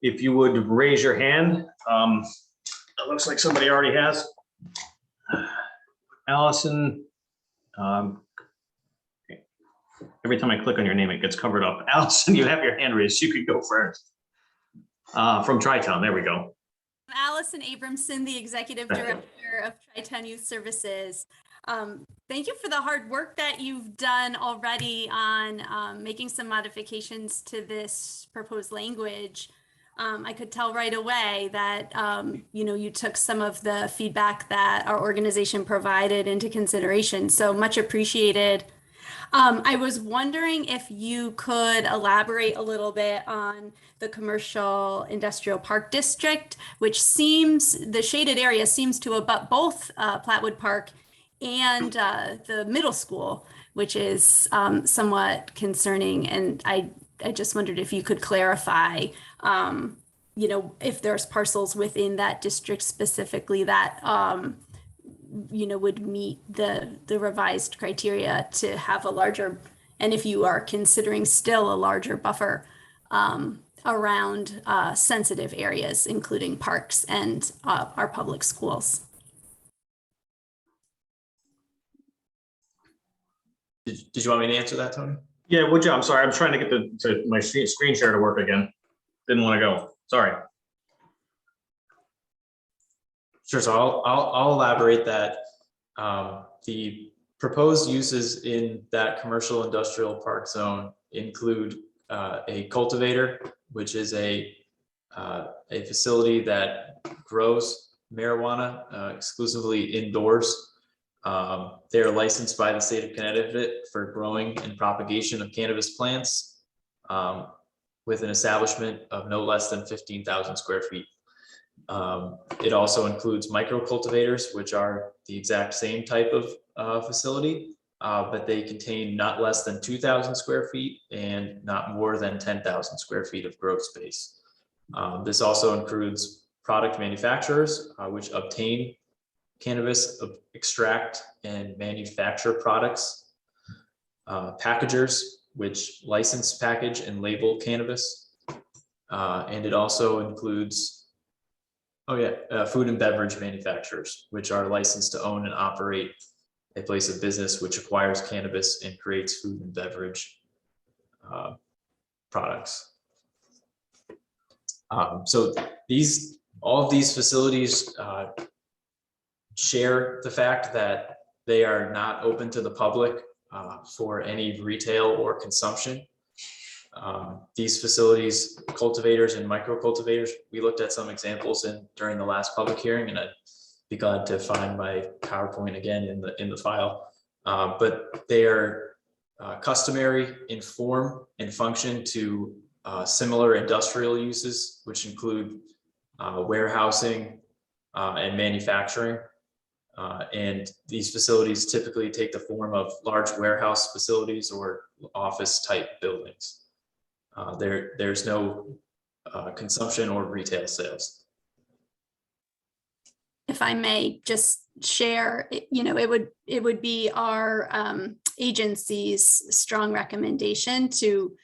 If you would raise your hand. It looks like somebody already has. Allison. Every time I click on your name, it gets covered up. Allison, you have your hand raised. You could go first. From Tri-Town, there we go. I'm Allison Abramson, the Executive Director of Tri-Town Youth Services. Thank you for the hard work that you've done already on making some modifications to this proposed language. I could tell right away that, you took some of the feedback that our organization provided into consideration. So much appreciated. I was wondering if you could elaborate a little bit on the commercial industrial park district, which the shaded area seems to abut both Platwood Park and the middle school, which is somewhat concerning. And I just wondered if you could clarify, if there's parcels within that district specifically that, would meet the revised criteria to have a larger, and if you are considering still a larger buffer around sensitive areas, including parks and our public schools. Did you want me to answer that, Tony? Yeah, would you? I'm sorry. I'm trying to get my screen share to work again. Didn't want to go. Sorry. Sure. So I'll elaborate that. The proposed uses in that commercial industrial park zone include a cultivator, which is a facility that grows marijuana exclusively indoors. They're licensed by the state of Connecticut for growing and propagation of cannabis plants with an establishment of no less than 15,000 square feet. It also includes micro cultivators, which are the exact same type of facility, but they contain not less than 2,000 square feet and not more than 10,000 square feet of growth space. This also includes product manufacturers, which obtain cannabis extract and manufacture products, packagers, which license, package, and label cannabis. And it also includes, food and beverage manufacturers, which are licensed to own and operate a place of business which acquires cannabis and creates food and beverage products. So all of these facilities share the fact that they are not open to the public for any retail or consumption. These facilities, cultivators and micro cultivators, we looked at some examples during the last public hearing, and I'd be glad to find my PowerPoint again in the file. But they are customary in form and function to similar industrial uses, which include warehousing and manufacturing. And these facilities typically take the form of large warehouse facilities or office type buildings. There's no consumption or retail sales. If I may just share, it would be our agency's strong recommendation to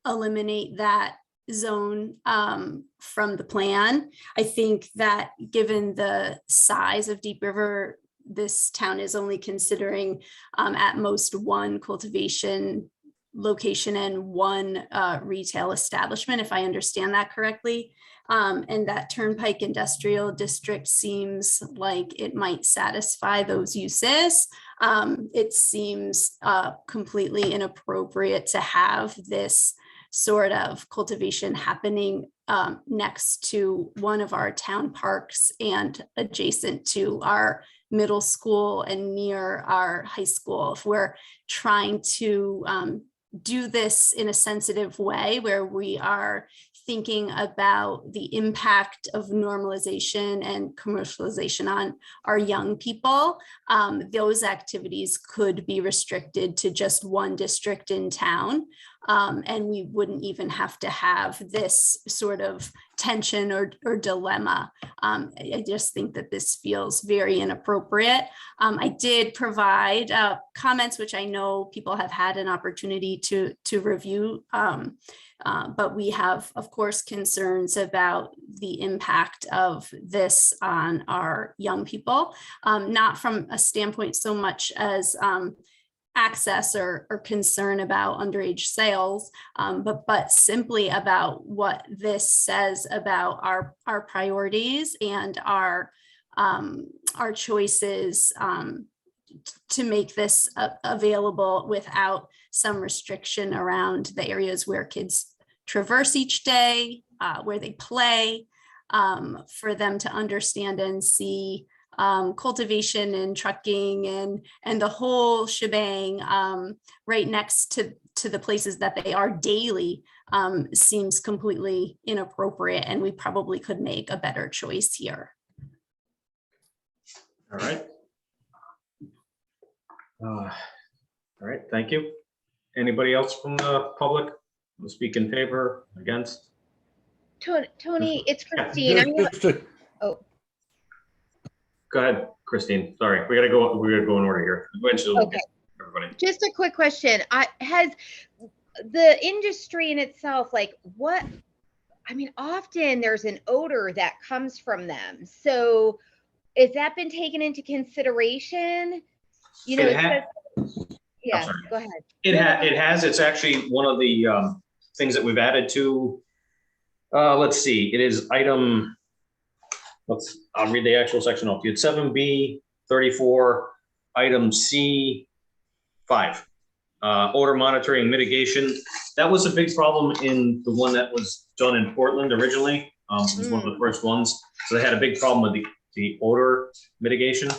eliminate that zone from the plan. I think that given the size of Deep River, this town is only considering at most one cultivation location and one retail establishment, if I understand that correctly. And that Turnpike Industrial District seems like it might satisfy those uses. It seems completely inappropriate to have this sort of cultivation happening next to one of our town parks and adjacent to our middle school and near our high school. If we're trying to do this in a sensitive way where we are thinking about the impact of normalization and commercialization on our young people, those activities could be restricted to just one district in town. And we wouldn't even have to have this sort of tension or dilemma. I just think that this feels very inappropriate. I did provide comments, which I know people have had an opportunity to review, but we have, of course, concerns about the impact of this on our young people, not from a standpoint so much as access or concern about underage sales, but simply about what this says about our priorities and our choices to make this available without some restriction around the areas where kids traverse each day, where they play, for them to understand and see cultivation and trucking and the whole shebang right next to the places that they are daily seems completely inappropriate, and we probably could make a better choice here. All right. All right, thank you. Anybody else from the public will speak in favor, against? Tony, it's Christine. Oh, Go ahead, Christine. Sorry, we gotta go in order here. okay. Everybody. Just a quick question. Has the industry in itself, often there's an odor that comes from them. So has that been taken into consideration? Yeah, go ahead. It has. It's actually one of the things that we've added to. Let's see. It is item. I'll read the actual section off. You had 7B 34, item C 5. Odor monitoring mitigation. That was a big problem in the one that was done in Portland originally. It was one of the first ones. So they had a big problem with the odor mitigation.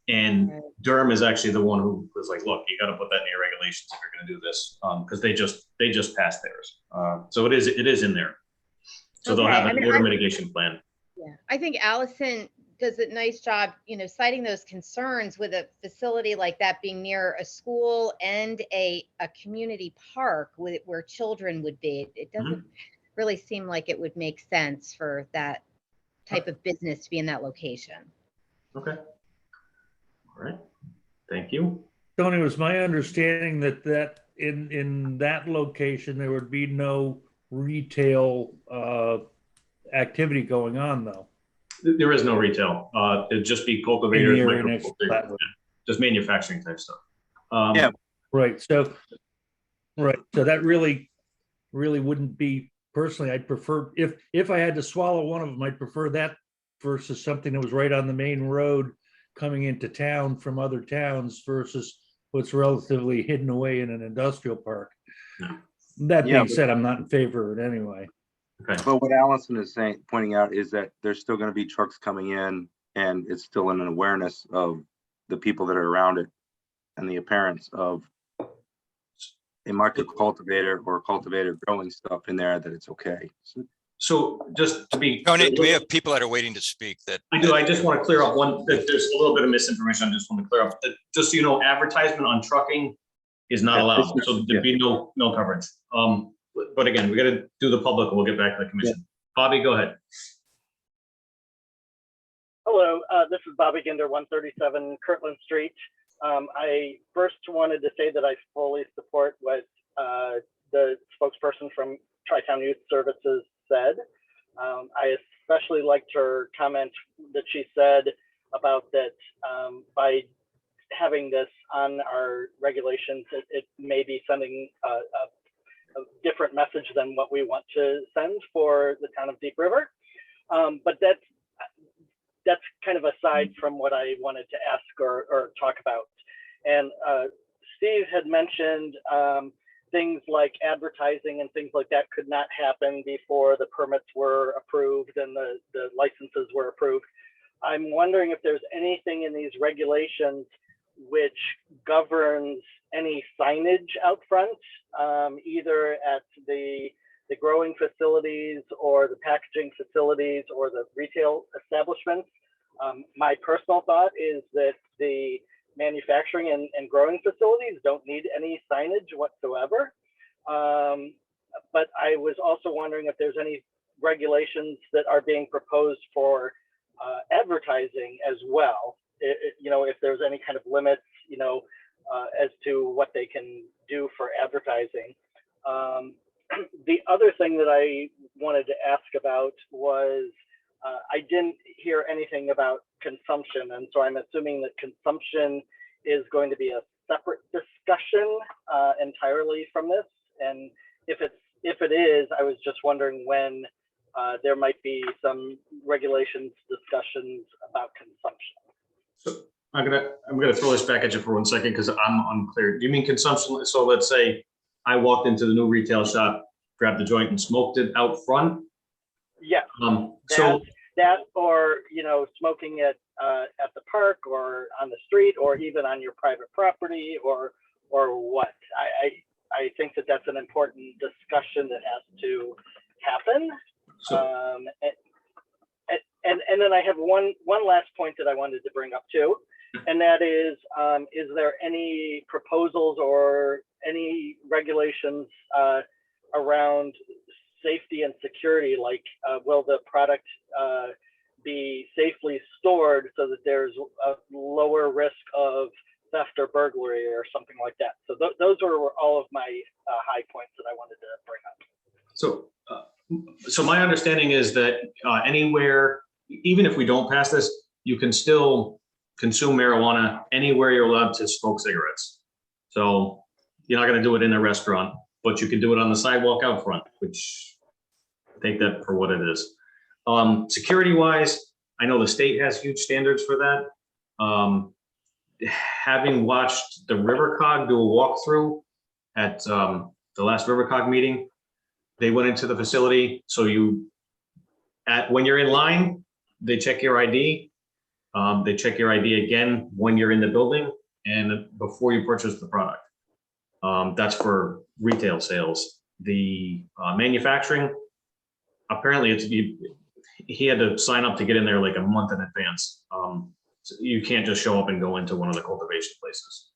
And Durham is actually the one who was like, look, you got to put that in your regulations if you're going to do this, because they just passed theirs. So it is in there. So they'll have an odor mitigation plan. Yeah, I think Allison does a nice job, citing those concerns with a facility like that being near a school and a community park where children would be. It doesn't really seem like it would make sense for that type of business to be in that location. Okay. All right, thank you. Tony, it was my understanding that in that location, there would be no retail activity going on though. There is no retail. It'd just be In cultivators, the area next to micro-cultivators, Flatwood. just manufacturing type stuff. Yeah. Right, so that really wouldn't be, personally, I'd prefer, if I had to swallow one of them, I'd prefer that versus something that was right on the main road coming into town from other towns versus what's relatively hidden away in an industrial park. Yeah. That Yeah, being but- said, I'm not in favor of it anyway. Okay. But what Allison is pointing out is that there's still gonna be trucks coming in, and it's still an awareness of the people that are around it and the appearance of a micro cultivator or cultivator growing stuff in there, that it's okay. So just to be. Tony, do we have people that are waiting to speak that? I do. I just want to clear up one, that there's a little bit of misinformation. I just want to clear up that, just so you know, advertisement on trucking is not Yeah, allowed. it's not- So there'd be no coverage. But again, we got to do the public and we'll get back to the commission. Bobby, go ahead. Hello, this is Bobby Ginder, 137 Kirtland Street. I first wanted to say that I fully support what the spokesperson from Tri-Town Youth Services said. I especially liked her comment that she said about that by having this on our regulations, it may be sending a different message than what we want to send for the town of Deep River. But that's kind of aside from what I wanted to ask or talk about. And Steve had mentioned things like advertising and things like that could not happen before the permits were approved and the licenses were approved. I'm wondering if there's anything in these regulations which governs any signage out front, either at the growing facilities or the packaging facilities or the retail establishments. My personal thought is that the manufacturing and growing facilities don't need any signage whatsoever. But I was also wondering if there's any regulations that are being proposed for advertising as well. You know, if there's any kind of limits, you know, as to what they can do for advertising. The other thing that I wanted to ask about was I didn't hear anything about consumption, and so I'm assuming that consumption is going to be a separate discussion entirely from this. And if it is, I was just wondering when there might be some regulations discussions about consumption. So I'm gonna throw this back at you for 1 second because I'm unclear. Do you mean consumption? So let's say I walked into the new retail shop, grabbed the joint and smoked it out front. Yeah. So that or, you know, smoking at the park or on the street or even on your private property or what? I think that that's an important discussion that has to happen. And then I have one last point that I wanted to bring up too, and that is there any proposals or any regulations around safety and security, like will the product be safely stored so that there's a lower risk of theft or burglary or something like that? So those are all of my high points that I wanted to bring up. So my understanding is that anywhere, even if we don't pass this, you can still consume marijuana anywhere you're allowed to smoke cigarettes. So you're not going to do it in a restaurant, but you can do it on the sidewalk out front, which take that for what it is. Security wise, I know the state has huge standards for that. Having watched the RiverCog do a walkthrough at the last RiverCog meeting, they went into the facility. So when you're in line, they check your ID. They check your ID again when you're in the building and before you purchase the product. That's for retail sales. The manufacturing, apparently he had to sign up to get in there like a month in advance. So you can't just show up and go into one of the cultivation places.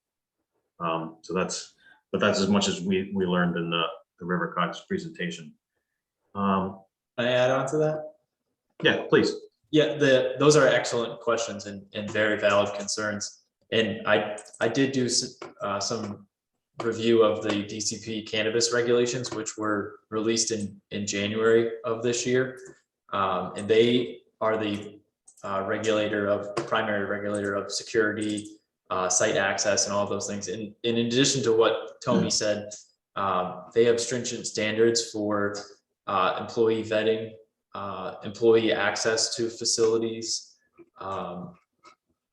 But that's as much as we learned in the RiverCog's presentation. Can I add on to that? Yeah, please. Yeah, those are excellent questions and very valid concerns. And I did do some review of the DCP cannabis regulations, which were released in January of this year. And they are the primary regulator of security, site access and all those things. And in addition to what Tony said, they have stringent standards for employee vetting, employee access to facilities,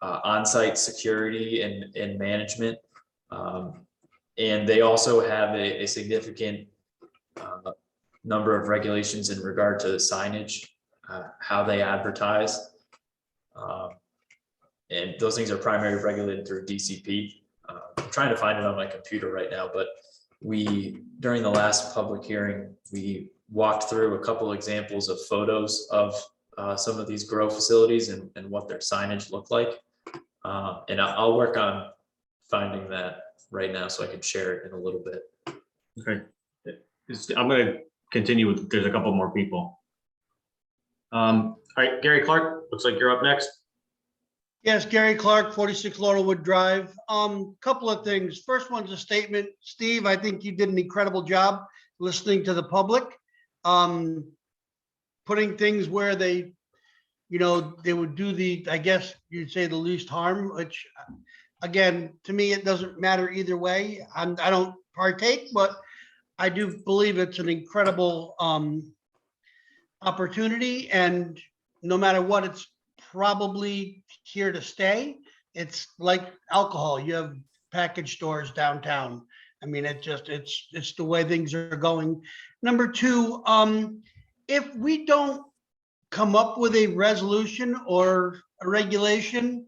on-site security and management. And they also have a significant number of regulations in regard to signage, how they advertise. And those things are primarily regulated through DCP. I'm trying to find it on my computer right now, but during the last public hearing, we walked through a couple examples of photos of some of these grow facilities and what their signage looked like. And I'll work on finding that right now so I can share it in a little bit. Okay. I'm going to continue with, there's a couple more people. All right, Gary Clark, looks like you're up next. Yes, Gary Clark, 46 Laurelwood Drive. Couple of things. First one's a statement. Steve, I think you did an incredible job listening to the public, putting things where they would do I guess you'd say the least harm, which again, to me, it doesn't matter either way. I don't partake, but I do believe it's an incredible opportunity, and no matter what, it's probably here to stay. It's like alcohol. You have package stores downtown. I mean, it's the way things are going. Number two, if we don't come up with a resolution or a regulation,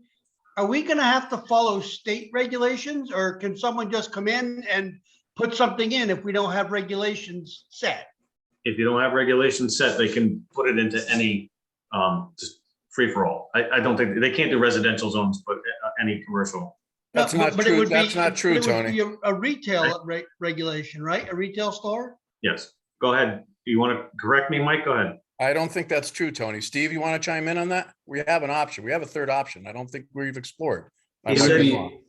are we going to have to follow state regulations, or can someone just come in and put something in if we don't have regulations set? If you don't have regulations set, they can put it into any just free for all. I don't think they can't do residential zones, but any commercial. That's No, not but it true. would be- That's not true, it would be Tony. A retail regulation, right? A retail store? Yes, go ahead. Do you want to correct me, Mike? Go ahead. I don't think that's true, Tony. Steve, you want to chime in on that? We have an option. We have a third option. I don't think we've explored. I He might said be he- wrong.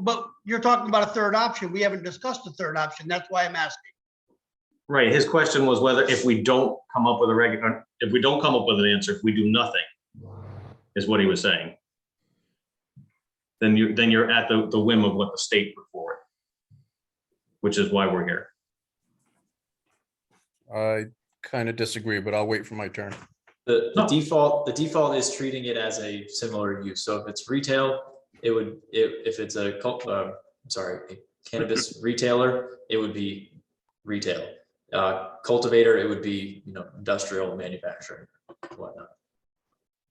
But you're talking about a third option. We haven't discussed a third option. That's why I'm asking. Right, his question was whether if we don't come up with if we don't come up with an answer, if we do nothing, is what he was saying. Then you're at the whim of what the state put forward, which is why we're here. I kind of disagree, but I'll wait for my turn. The default is treating it as a similar use. So if it's retail, if it's a cannabis retailer, it would be retail. Cultivator, it would be, industrial manufacturing, whatnot.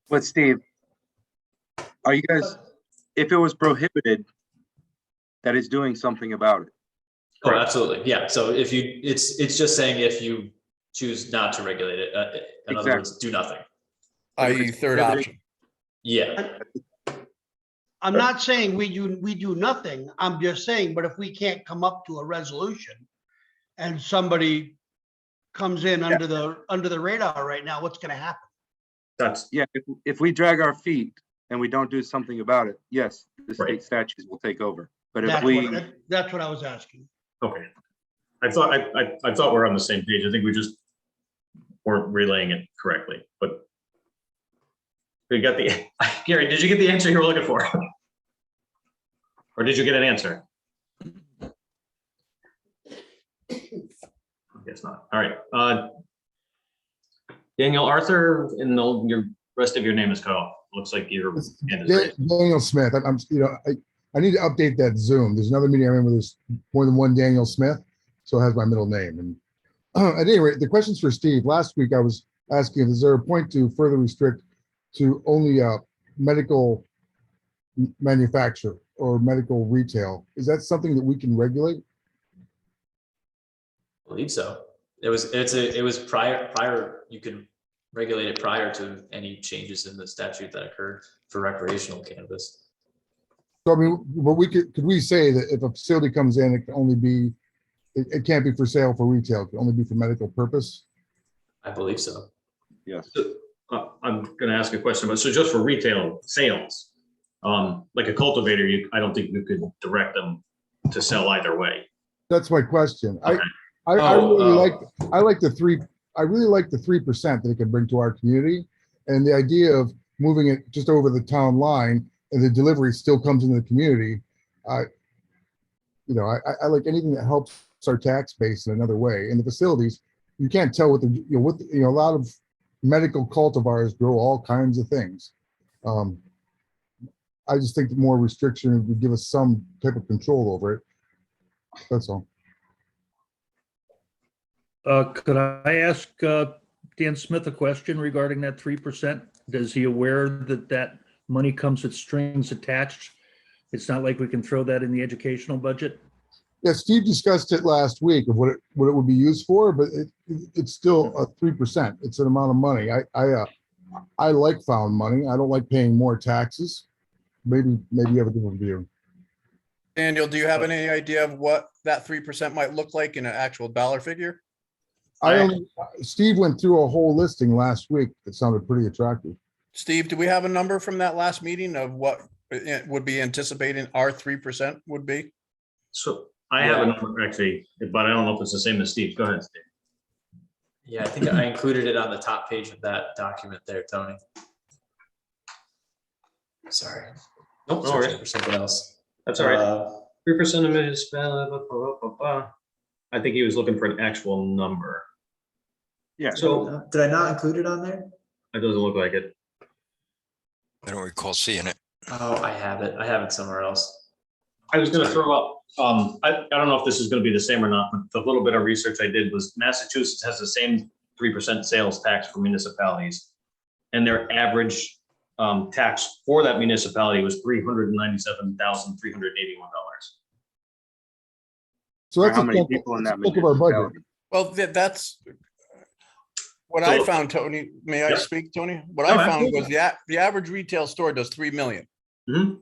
But Steve, are you guys, if it was prohibited, that is doing something about it? Oh, absolutely. Yeah. So it's just saying if you choose not to regulate it, in other words, do nothing. I.e. third option. Yeah. I'm not saying we do nothing. I'm just saying, but if we can't come up to a resolution and somebody comes in under the radar right now, what's going to happen? If we drag our feet and we don't do something about it, yes, the state Right. statutes will take over. But if That's what I was asking. Okay. I thought we're on the same page. I think we just weren't relaying it correctly, but we got Gary, did you get the answer you were looking for? Or did you get an answer? I guess not. All right. Daniel Arthur, and your rest of your name is cut off. Looks like your hand is raised. Daniel Smith. I need to update that Zoom. There's another meeting I remember there's more than one Daniel Smith, so it has my middle name. And at any rate, the question's for Steve. Last week I was asking, is there a point to further restrict to only medical manufacture or medical retail? Is that something that we can regulate? I believe so. It was prior, you could regulate it prior to any changes in the statute that occurred for recreational cannabis. So I mean, but could we say that if a facility comes in, it can only be, it can't be for sale for retail, it can only be for medical purpose? I believe so. Yes. I'm going to ask a question, but so just for retail sales, Like a cultivator, I don't think you could direct them to sell either way. That's my question. Okay. I really like the 3% that it can bring to our community. And the idea of moving it just over the town line and the delivery still comes into the community. I like anything that helps our tax base in another way. And the facilities, you can't tell what a lot of medical cultivars grow all kinds of things. I just think that more restriction would give us some type of control over it. That's all. Could I ask Dan Smith a question regarding that 3%? Is he aware that that money comes with strings attached? It's not like we can throw that in the educational budget? Yeah, Steve discussed it last week of what it would be used for, but it's still a 3%. It's an amount of money. I like found money. I don't like paying more taxes. Maybe you have a different view. Daniel, do you have any idea of what that 3% might look like in an actual dollar figure? Steve went through a whole listing last week that sounded pretty attractive. Steve, do we have a number from that last meeting of what it would be anticipating our 3% would be? So I have a number actually, but I don't know if it's the same as Steve's. Go ahead, Steve. Yeah, I think I included it on the top page of that document there, Tony. Sorry. Nope, No worries. searching for something else. That's all right. 3% of municipality. I think he was looking for an actual number. Yeah. So Did I not include it on there? it doesn't look like it. I don't recall seeing it. Oh, I have it. I have it somewhere else. I was going to throw up, I don't know if this is going to be the same or not, but the little bit of research I did was Massachusetts has the same 3% sales tax for municipalities. And their average tax for that municipality was $397,381. So that's How a many chunk people in that of our budget. Well, that's what So- I found, Tony. May I Yeah. speak, Tony? What No, I found was absolutely. the average retail store does 3 million. Mhm.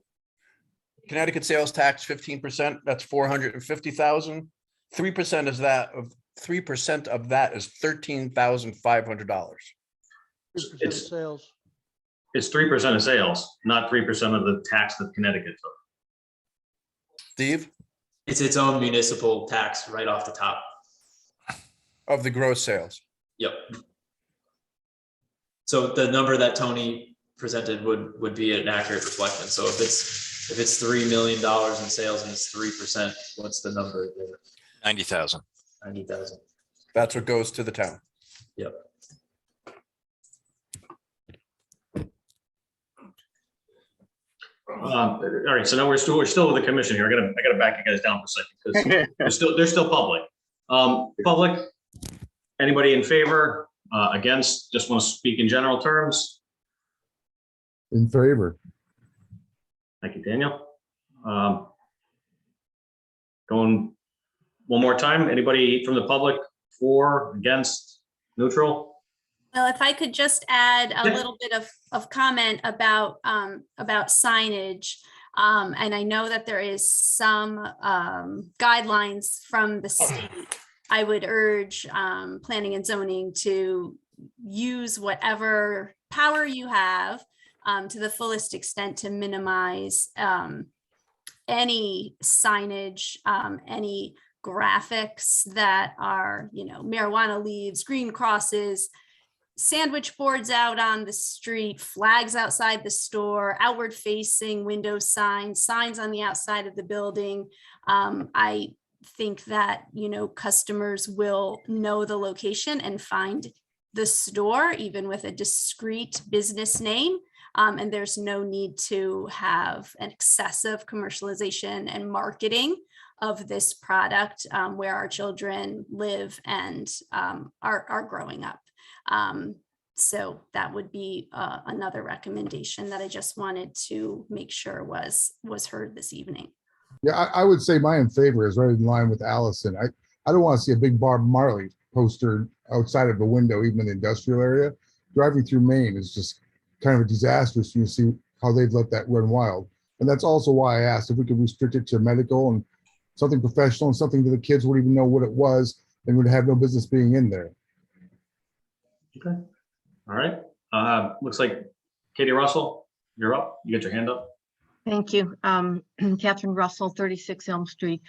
Connecticut sales tax 15%, that's 450,000. 3% is that of 3% of that is $13,500. It's Sales. It's 3% of sales, not 3% of the tax that Connecticut took. Steve, It's its own municipal tax right off the top. of the gross sales. Yep. So the number that Tony presented would be an accurate reflection. So if it's $3 million in sales and it's 3%, what's the number there? 90,000. 90,000. That's what goes to the town. Yep. All right, so now we're still with the commission here. I gotta back you guys down for a second because they're still public. Public, anybody in favor, against, just want to speak in general terms? In favor. Thank you, Daniel. Going one more time, anybody from the public for, against, neutral? Well, if I could just add a Yeah. little bit of comment about signage. And I know that there is some guidelines from the state. I would urge planning and zoning to use whatever power you have to the fullest extent to minimize any signage, any graphics that are, marijuana leaves, green crosses, sandwich boards out on the street, flags outside the store, outward facing window signs on the outside of the building. I think that, customers will know the location and find the store, even with a discrete business name. And there's no need to have an excessive commercialization and marketing of this product where our children live and are growing up. So that would be another recommendation that I just wanted to make sure was heard this evening. Yeah, I would say my in favor is right in line with Allison. I don't want to see a big Bob Marley poster outside of the window, even in the industrial area. Driving through Maine is just kind of a disaster. So you see how they've let that run wild. And that's also why I asked if we could restrict it to medical and something professional and something that the kids would even know what it was and would have no business being in there. Okay. All right. Looks like Katie Russell, you're up. You got your hand up. Thank you. Catherine Russell, 36 Elm Street.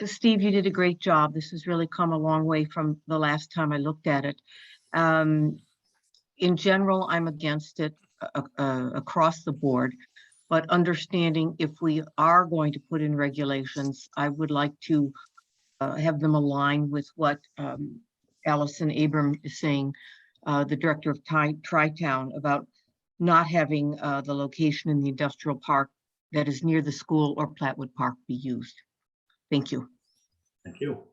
Steve, you did a great job. This has really come a long way from the last time I looked at it. In general, I'm against it across the board, but understanding if we are going to put in regulations, I would like to have them align with what Allison Abram is saying, the director of Tri-Town, about not having the location in the industrial park that is near the school or Platwood Park be used. Thank you. Thank you.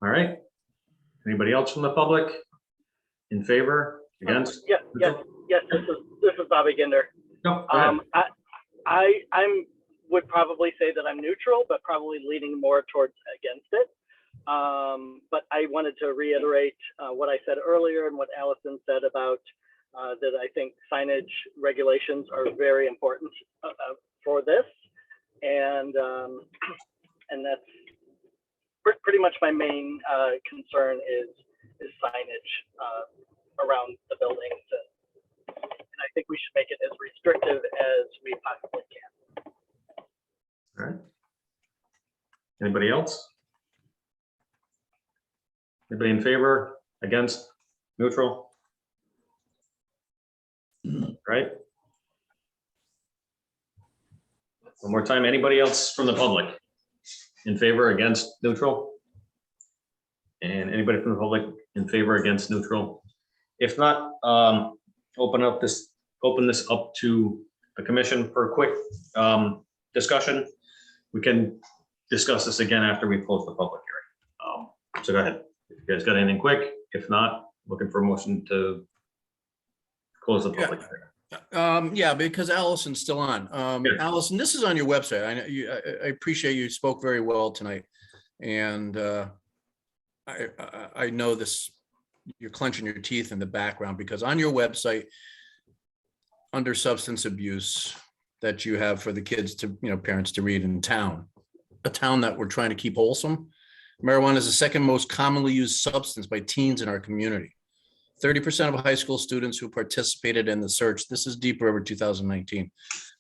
All right. Anybody else from the public in favor, against? Yes, this is Bobby Ginder. No, go ahead. I would probably say that I'm neutral, but probably leaning more towards against it. But I wanted to reiterate what I said earlier and what Allison said about that I think signage regulations are very important for this. And that's pretty much my main concern is signage around the buildings. And I think we should make it as restrictive as we possibly can. All right. Anybody else? Anybody in favor, against, neutral? Right? One more time, anybody else from the public? In favor, against, neutral? And anybody from the public in favor, against, neutral? If not, open this up to the commission for a quick discussion. We can discuss this again after we close the public hearing. So go ahead. If you guys got anything quick, if not, looking for a motion to close the public hearing. Yeah, because Allison's still on. Allison, this is on your website. I know I appreciate you spoke very well tonight. And I know this, you're clenching your teeth in the background, because on your website, under substance abuse that you have for the kids to, parents to read in town, a town that we're trying to keep wholesome, marijuana is the second most commonly used substance by teens in our community. 30% of high school students who participated in the search, this is Deep River 2019,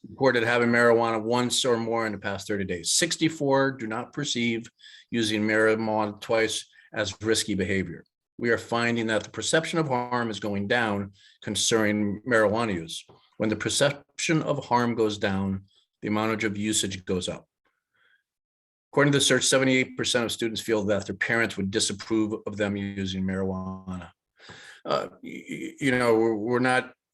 reported having marijuana once or more in the past 30 days. 64 do not perceive using marijuana twice as risky behavior. We are finding that the perception of harm is going down concerning marijuana use. When the perception of harm goes down, the amount of usage goes up. According to the search, 78% of students feel that their parents would disapprove of them using marijuana.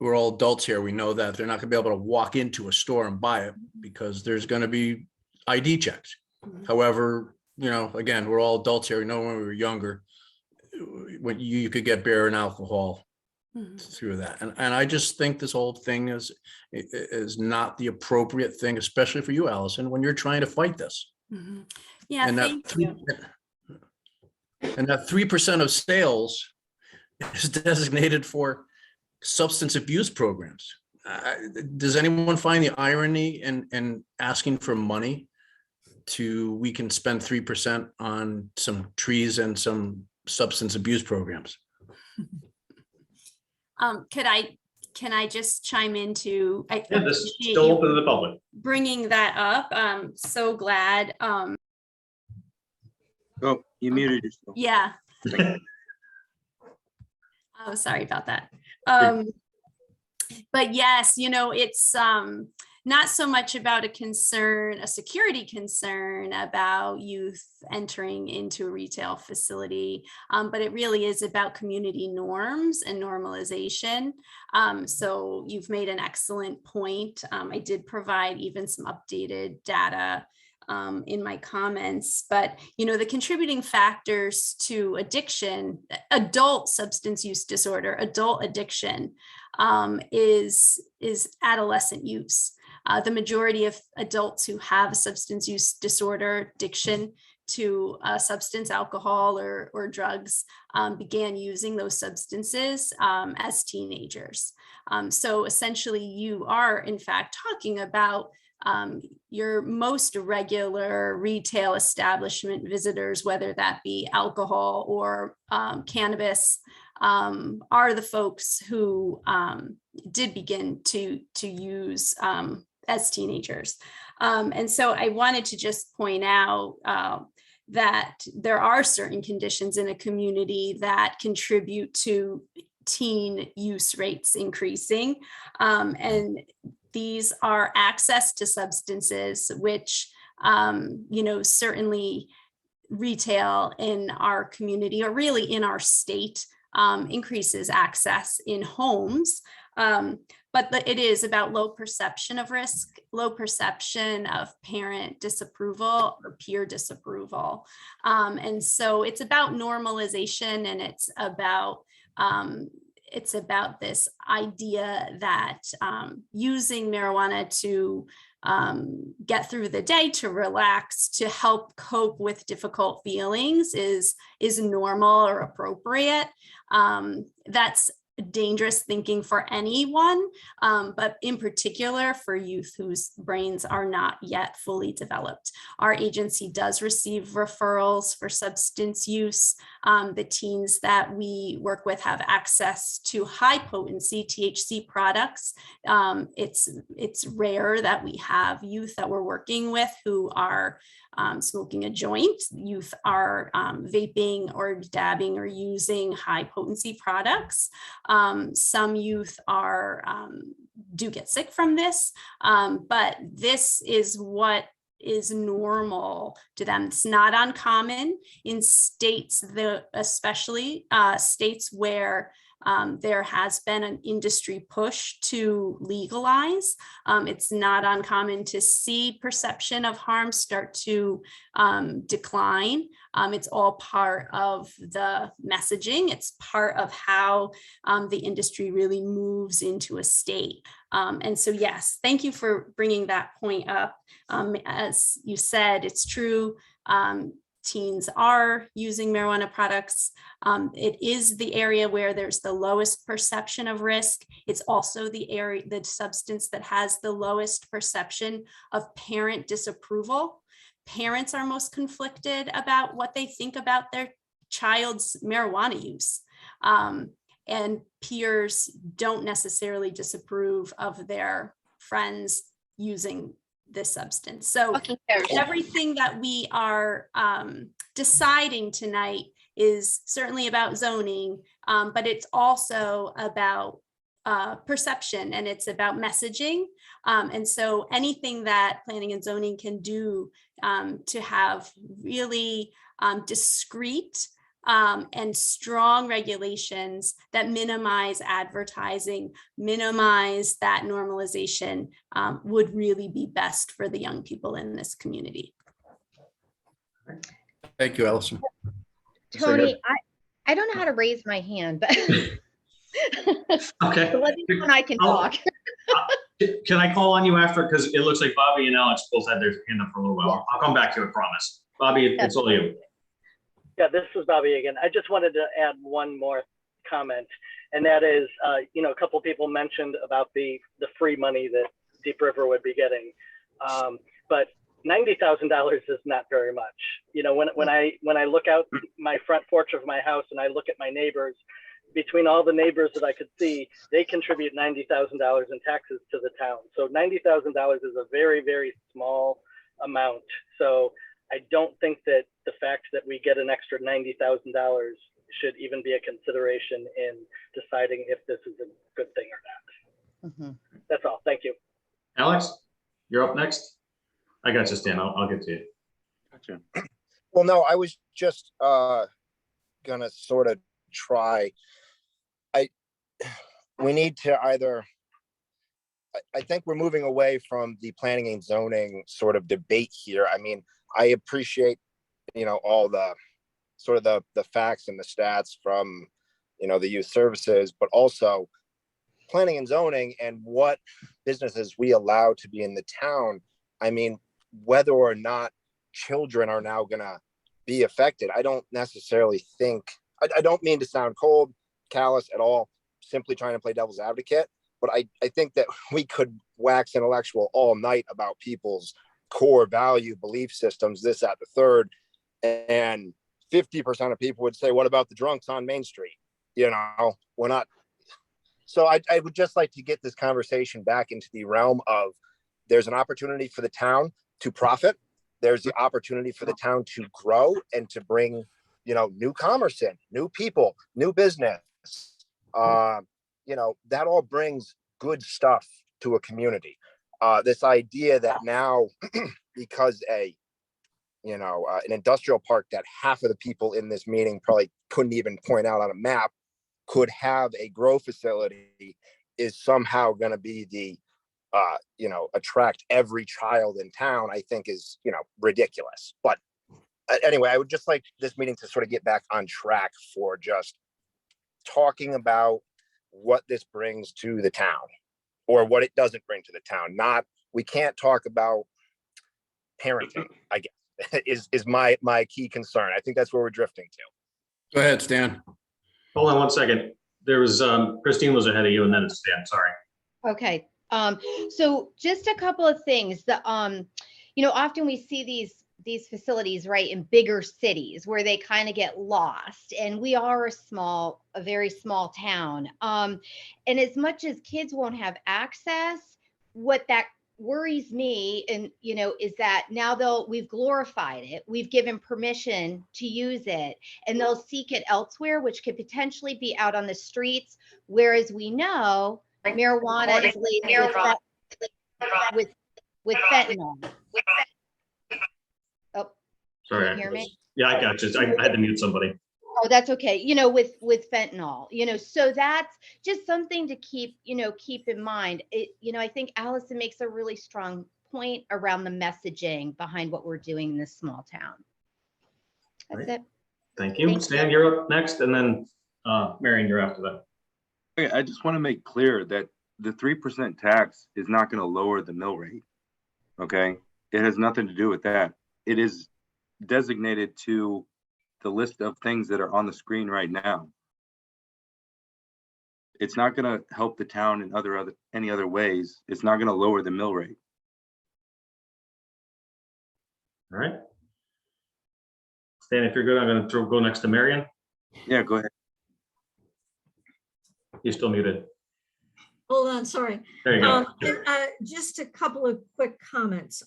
We're all adults here. We know that they're not gonna be able to walk into a store and buy it because there's gonna be ID checks. However, again, we're all adults here. We know when we were younger, when you could get beer and alcohol through that. And I just think this whole thing is not the appropriate thing, especially for you, Allison, when you're trying to fight this. Yeah, And thank you. And that 3% of sales is designated for substance abuse programs. Does anyone find the irony in asking for money we can spend 3% on some trees and some substance abuse programs? Can I just chime into? This is still open to the public. Bringing that up. So glad. Oh, you muted yourself. Yeah. Oh, sorry about that. But yes, it's not so much about a security concern about youth entering into a retail facility, but it really is about community norms and normalization. So you've made an excellent point. I did provide even some updated data in my comments, but the contributing factors to addiction, adult substance use disorder, adult addiction, is adolescent use. The majority of adults who have a substance use disorder, addiction to substance, alcohol, or drugs, began using those substances as teenagers. So essentially, you are in fact talking about your most regular retail establishment visitors, whether that be alcohol or cannabis, are the folks who did begin to use as teenagers. And so I wanted to just point out that there are certain conditions in a community that contribute to teen use rates increasing. And these are access to substances, which, certainly retail in our community, or really in our state, increases access in homes. But it is about low perception of risk, low perception of parent disapproval or peer disapproval. And so it's about normalization, and it's about this idea that using marijuana to get through the day, to relax, to help cope with difficult feelings is normal or appropriate. That's dangerous thinking for anyone, but in particular for youth whose brains are not yet fully developed. Our agency does receive referrals for substance use. The teens that we work with have access to high potency THC products. It's rare that we have youth that we're working with who are smoking a joint. Youth are vaping or dabbing or using high potency products. Some youth do get sick from this, but this is what is normal to them. It's not uncommon in states, especially states where there has been an industry push to legalize. It's not uncommon to see perception of harm start to decline. It's all part of the messaging. It's part of how the industry really moves into a state. And so, yes, thank you for bringing that point up. As you said, it's true. Teens are using marijuana products. It is the area where there's the lowest perception of risk. It's also the substance that has the lowest perception of parent disapproval. Parents are most conflicted about what they think about their child's marijuana use. And peers don't necessarily disapprove of their friends using this substance. So everything that we are deciding tonight is certainly about zoning, but it's also about perception, and it's about messaging. And so anything that planning and zoning can do to have really discrete and strong regulations that minimize advertising, minimize that normalization, would really be best for the young people in this community. Thank you, Allison. Tony, I don't know how to raise my hand, but Okay. so let me know when I can talk. Can I call on you after? Because it looks like Bobby and Alex both had their hand up for a little while. I'll come back to you, I promise. Bobby, it's all you. Yeah, this is Bobby again. I just wanted to add one more comment, and that is, a couple of people mentioned about the free money that Deep River would be getting, but $90,000 is not very much. When I look out my front porch of my house and I look at my neighbors, between all the neighbors that I could see, they contribute $90,000 in taxes to the town. So $90,000 is a very, very small amount. So I don't think that the fact that we get an extra $90,000 should even be a consideration in deciding if this is a good thing or not. That's all. Thank you. Alex, you're up next. I got you, Stan. I'll get to you. Gotcha. Well, no, I was just gonna sort of try. We need to either, I think we're moving away from the planning and zoning sort of debate here. I mean, I appreciate, all the sort of the facts and the stats from, the youth services, but also planning and zoning and what businesses we allow to be in the town. I mean, whether or not children are now gonna be affected, I don't necessarily think, I don't mean to sound cold, callous at all, simply trying to play devil's advocate, but I think that we could wax intellectual all night about people's core value, belief systems, this, that, the third, and 50% of people would say, what about the drunks on Main Street? We're not, So I would just like to get this conversation back into the realm of there's an opportunity for the town to profit. There's the opportunity for the town to grow and to bring, you know, new commerce in, new people, new business. You know, that all brings good stuff to a community. This idea that now, because an industrial park that half of the people in this meeting probably couldn't even point out on a map could have a grow facility is somehow going to be the, attract every child in town, I think is, ridiculous. But anyway, I would just like this meeting to sort of get back on track for just talking about what this brings to the town or what it doesn't bring to the town. We can't talk about parenting, I guess, is my key concern. I think that's where we're drifting to. Go ahead, Stan. Hold on one second. There was, Christine was ahead of you and then it's Stan, sorry. Okay, so just a couple of things. Often we see these facilities, right, in bigger cities where they kind of get lost, and we are a very small town. And as much as kids won't have access, what that worries me and is that now we've glorified it, we've given permission to use it, and they'll seek it elsewhere, which could potentially be out on the streets, whereas we know marijuana is laced with fentanyl. Oh, Sorry. can you hear me? Yeah, I got you. I had to mute somebody. Oh, that's okay. With fentanyl, so that's just something to keep in mind. I think Allison makes a really strong point around the messaging behind what we're doing in this small town. That's it. Thank you. Stan, you're up next, and then Marion, you're after that. Okay, I just want to make clear that the 3% tax is not going to lower the mill rate. Okay, it has nothing to do with that. It is designated to the list of things that are on the screen right now. It's not going to help the town in any other ways. It's not going to lower the mill rate. All right. Stan, if you're good, I'm going to go next to Marion. Yeah, go ahead. You're still muted. Hold on, sorry. There you go. Just a couple of quick comments,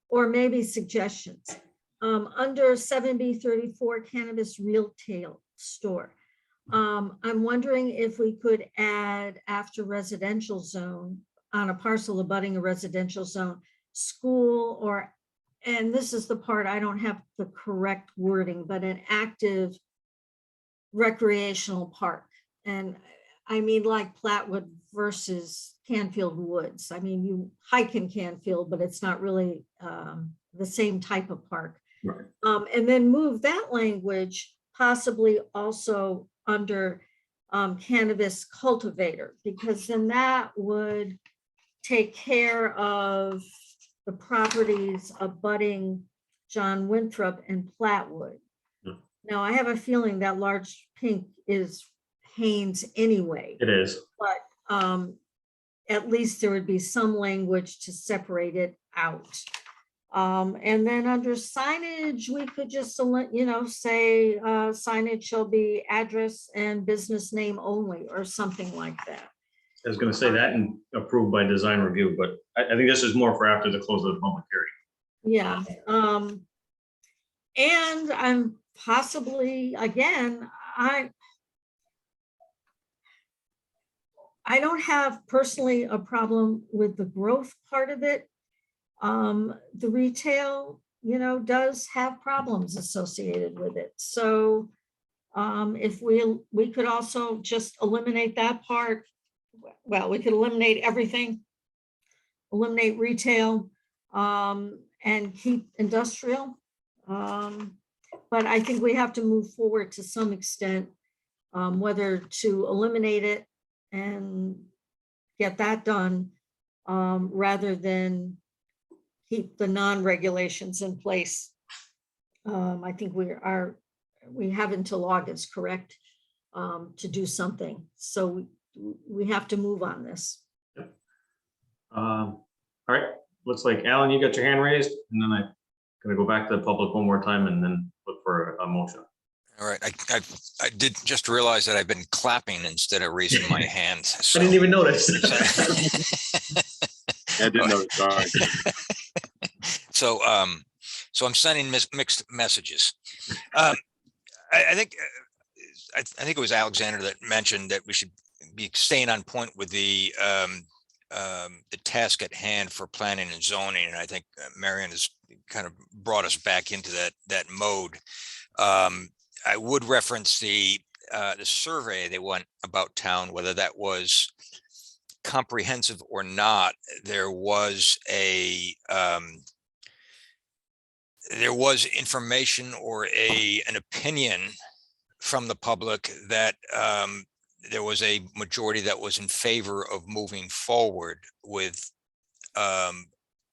or maybe suggestions. Under 7B34 cannabis retail store, I'm wondering if we could add after residential zone on a parcel abutting a residential zone, school and this is the part I don't have the correct wording, but an active recreational park. And I mean, like Plattwood versus Canfield Woods. I mean, you hike in Canfield, but it's not really the same type of park. Right. And then move that language possibly also under cannabis cultivator, because then that would take care of the properties abutting John Winthrop and Plattwood. Hmm. Now, I have a feeling that large pink is Haynes anyway. It is. But at least there would be some language to separate it out. And then under signage, we could just, say signage shall be address and business name only, or something like that. I was going to say that and approved by design review, but I think this is more for after the close of the public hearing. Yeah. And I'm possibly, again, I don't have personally a problem with the growth part of it. The retail, does have problems associated with it. So if we could also just eliminate that part, well, we could eliminate everything, eliminate retail, and keep industrial. But I think we have to move forward to some extent, whether to eliminate it and get that done, rather than keep the non-regulations in place. I think we have until August, correct, to do something. So we have to move on this. All right, looks like Alan, you got your hand raised, and then I'm gonna go back to the public one more time and then look for a motion. All right, I did just realize that I've been clapping instead of raising my hand. I didn't even notice. I didn't know, sorry. So, so I'm sending mixed messages. I think it was Alexander that mentioned that we should be staying on point with the task at hand for planning and zoning, and I think Marion has kind of brought us back into that mode. I would reference the survey they went about town, whether that was comprehensive or not. There was information or an opinion from the public that there was a majority that was in favor of moving forward with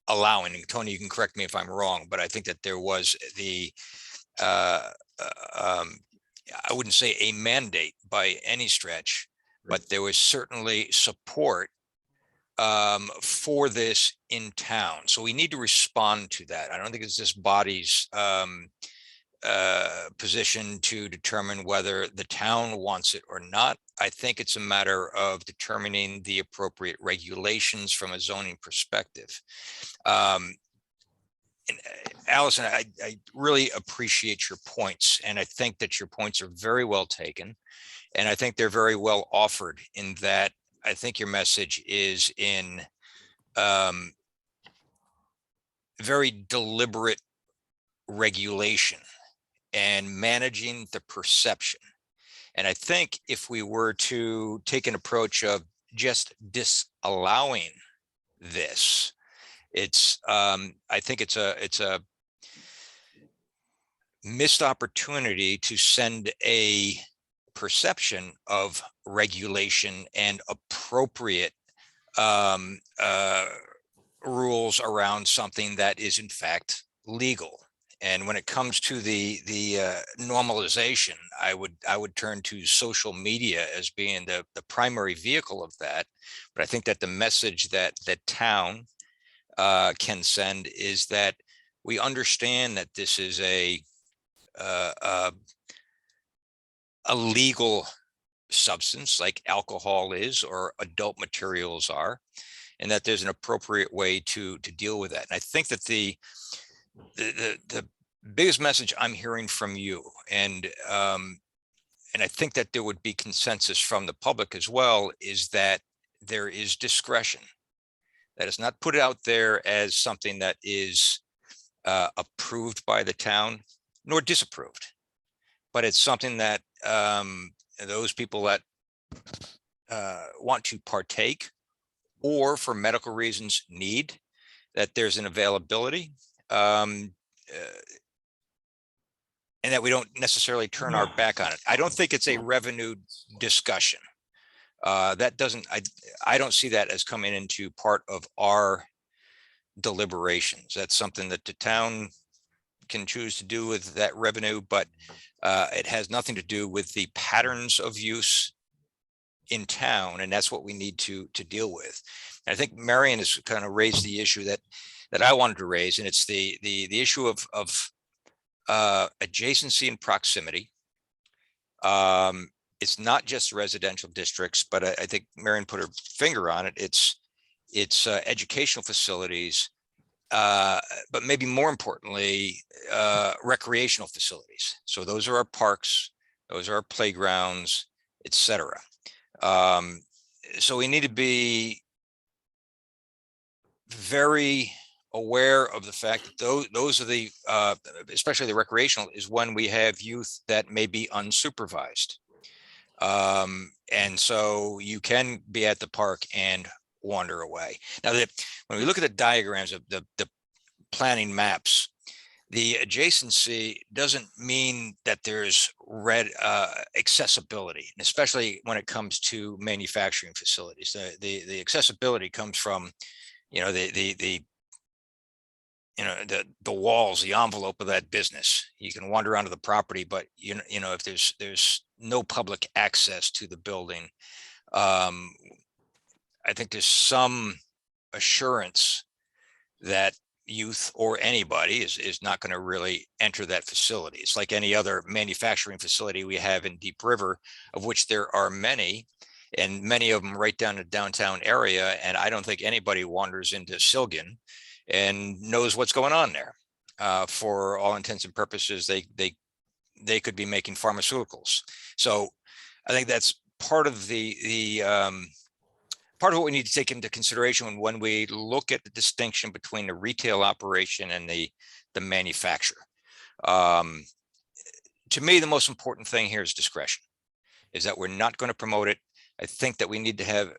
allowing, and Tony, you can correct me if I'm wrong, but I think that there was I wouldn't say a mandate by any stretch, but there was certainly support for this in town. So we need to respond to that. I don't think it's this body's position to determine whether the town wants it or not. I think it's a matter of determining the appropriate regulations from a zoning perspective. And Allison, I really appreciate your points, and I think that your points are very well taken, and I think they're very well offered in that I think your message is in very deliberate regulation and managing the perception. And I think if we were to take an approach of just disallowing this, I think it's a missed opportunity to send a perception of regulation and appropriate rules around something that is in fact legal. And when it comes to the normalization, I would turn to social media as being the primary vehicle of that. But I think that the message that the town can send is that we understand that this is a legal substance like alcohol is or adult materials are, and that there's an appropriate way to deal with that. And I think that the biggest message I'm hearing from you, and I think that there would be consensus from the public as well, is that there is discretion. That is not put out there as something that is approved by the town, nor disapproved, but it's something that those people that want to partake or for medical reasons need, that there's an availability, and that we don't necessarily turn our back on it. I don't think it's a revenue discussion. That doesn't, I don't see that as coming into part of our deliberations. That's something that the town can choose to do with that revenue, but it has nothing to do with the patterns of use in town, and that's what we need to deal with. And I think Marion has kind of raised the issue that I wanted to raise, and it's the issue of adjacency and proximity. It's not just residential districts, but I think Marion put her finger on it. It's educational facilities, but maybe more importantly, recreational facilities. So those are our parks, those are our playgrounds, etc. So we need to be very aware of the fact that those are the, especially the recreational, is when we have youth that may be unsupervised. And so you can be at the park and wander away. Now, when we look at the diagrams of the planning maps, the adjacency doesn't mean that there's accessibility, and especially when it comes to manufacturing facilities. The accessibility comes from, the walls, the envelope of that business. You can wander onto the property, but if there's no public access to the building, I think there's some assurance that youth or anybody is not going to really enter that facility. It's like any other manufacturing facility we have in Deep River, of which there are many, and many of them right down the downtown area. And I don't think anybody wanders into Silgan and knows what's going on there. For all intents and purposes, they could be making pharmaceuticals. So I think that's part of part of what we need to take into consideration when we look at the distinction between the retail operation and the manufacturer. To me, the most important thing here is discretion, is that we're not going to promote it. I think that we need to have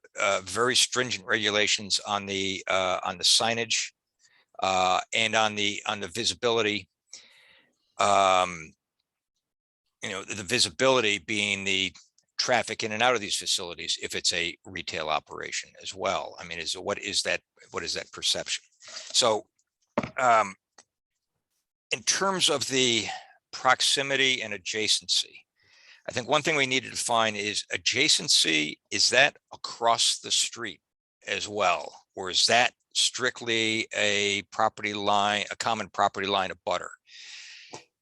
very stringent regulations on the signage and on the visibility. The visibility being the traffic in and out of these facilities if it's a retail operation as well. I mean, what is that perception? So in terms of the proximity and adjacency, I think one thing we need to define is adjacency. Is that across the street as well? Or is that strictly a property line, a common property line of butter?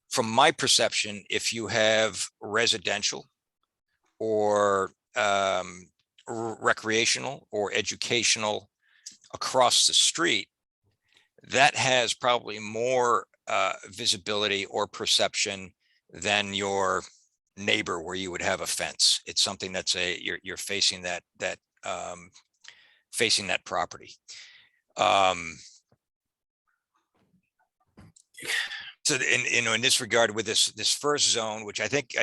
From my perception, if you have residential or recreational or educational across the street, that has probably more visibility or perception than your neighbor where you would have a fence. It's something that's you're facing that facing that property. So in this regard, with this first zone, which I think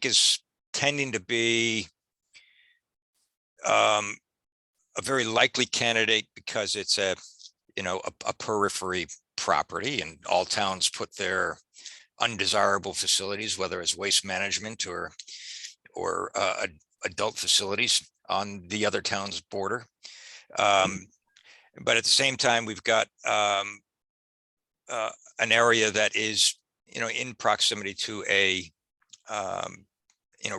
is tending to be a very likely candidate because it's a periphery property, and all towns put their undesirable facilities, whether it's waste management or adult facilities, on the other town's border. But at the same time, we've got an area that is, in proximity to a,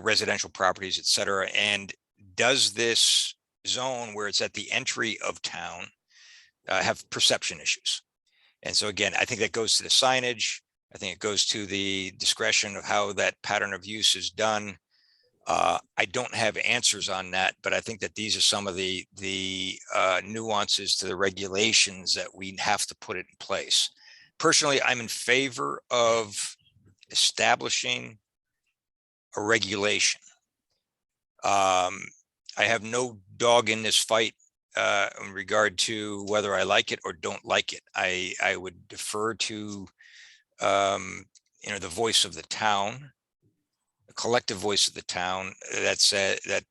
residential properties, et cetera. And does this zone where it's at the entry of town have perception issues? And so again, I think that goes to the signage. I think it goes to the discretion of how that pattern of use is done. I don't have answers on that, but I think that these are some of the nuances to the regulations that we have to put in place. Personally, I'm in favor of establishing a regulation. I have no dog in this fight in regard to whether I like it or don't like it. I would defer to the voice of the town, the collective voice of the town that said that,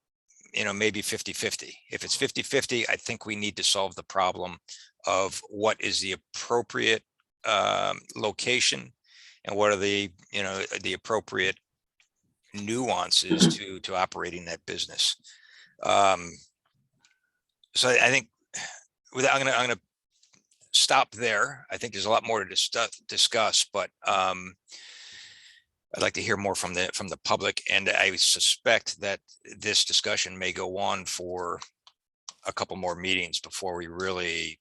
maybe 50-50. If it's 50-50, I think we need to solve the problem of what is the appropriate location and what are the appropriate nuances to operating that business. So I think I'm going to stop there. I think there's a lot more to discuss, but I'd like to hear more from the public, and I suspect that this discussion may go on for a couple more meetings before we really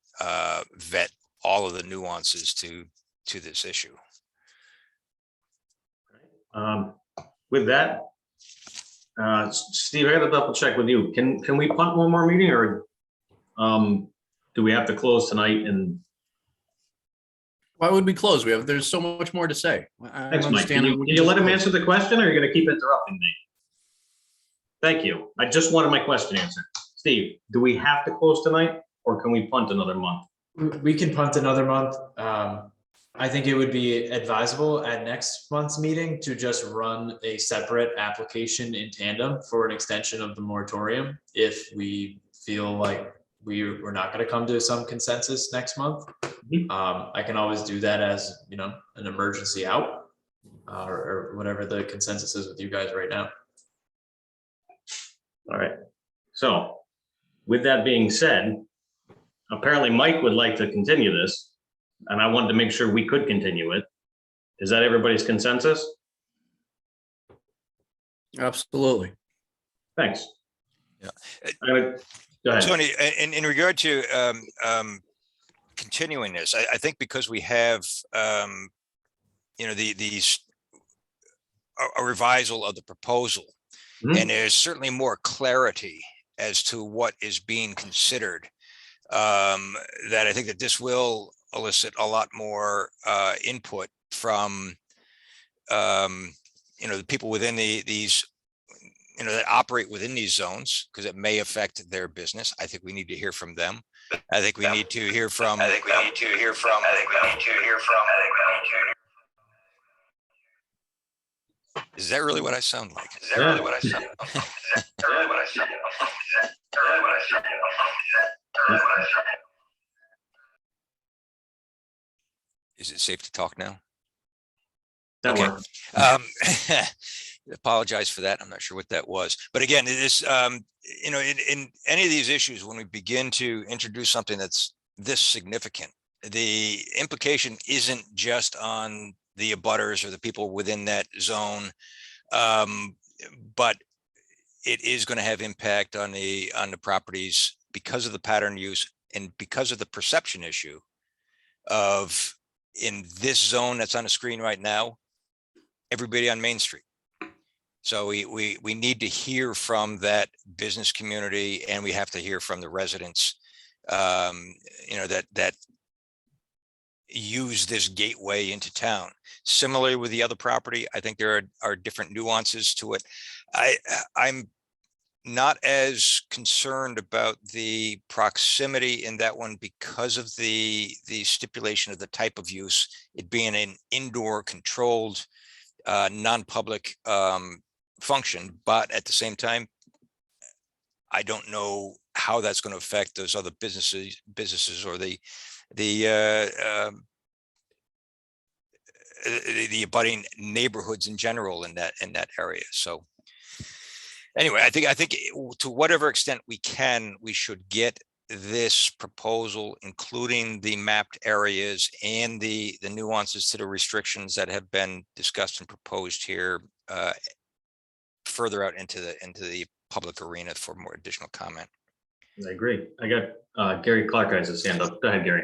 vet all of the nuances to this issue. With that, Steve, I got to double check with you. Can we punt one more meeting, or do we have to close tonight? And Why would we close? There's so much more to say. I thanks, don't Mike. Can understand. you let him answer the question, or are you going to keep interrupting me? Thank you. I just wanted my question answered. Steve, do we have to close tonight, or can we punt another month? We can punt another month. I think it would be advisable at next month's meeting to just run a separate application in tandem for an extension of the moratorium if we feel like we're not going to come to some consensus next month. I can always do that as, an emergency out or whatever the consensus is with you guys right now. All right. So with that being said, apparently Mike would like to continue this, and I wanted to make sure we could continue it. Is that everybody's consensus? Absolutely. Thanks. Yeah. Go ahead. Tony, in regard to continuing this. I think because we have, you know, these, a revisal of the proposal, and there's certainly more clarity as to what is being considered, that I think that this will elicit a lot more input from, you know, the people within these, you know, that operate within these zones, because it may affect their business. I think we need to hear from them. I think we need to hear from. Is that really what I sound like? Is that really what I sound like? Is it safe to talk now? That Okay. works. Apologize for that. I'm not sure what that was. But again, it is, you know, in any of these issues, when we begin to introduce something that's this significant, the implication isn't just on the abutters or the people within that zone, but it is going to have impact on the properties because of the pattern use and because of the perception issue of, in this zone that's on the screen right now, everybody on Main Street. So we need to hear from that business community, and we have to hear from the residents, you know, that use this gateway into town. Similarly with the other property, I think there are different nuances to it. I'm not as concerned about the proximity in that one because of the stipulation of the type of use, it being an indoor controlled, non-public function. But at the same time, I don't know how that's going to affect those other businesses or the abutting neighborhoods in general in that area. So anyway, I think to whatever extent we can, we should get this proposal, including the mapped areas and the nuances to the restrictions that have been discussed and proposed here, further out into the public arena for more additional comment. I agree. I got Gary Clark has his hand up. Go ahead, Gary.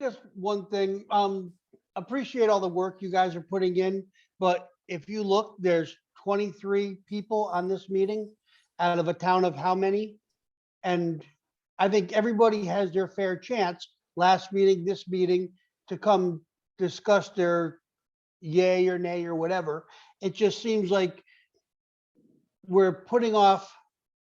Just one thing, appreciate all the work you guys are putting in, but if you look, there's 23 people on this meeting out of a town of how many? And I think everybody has their fair chance, last meeting, this meeting, to come discuss their yay or nay or whatever. It just seems like we're putting off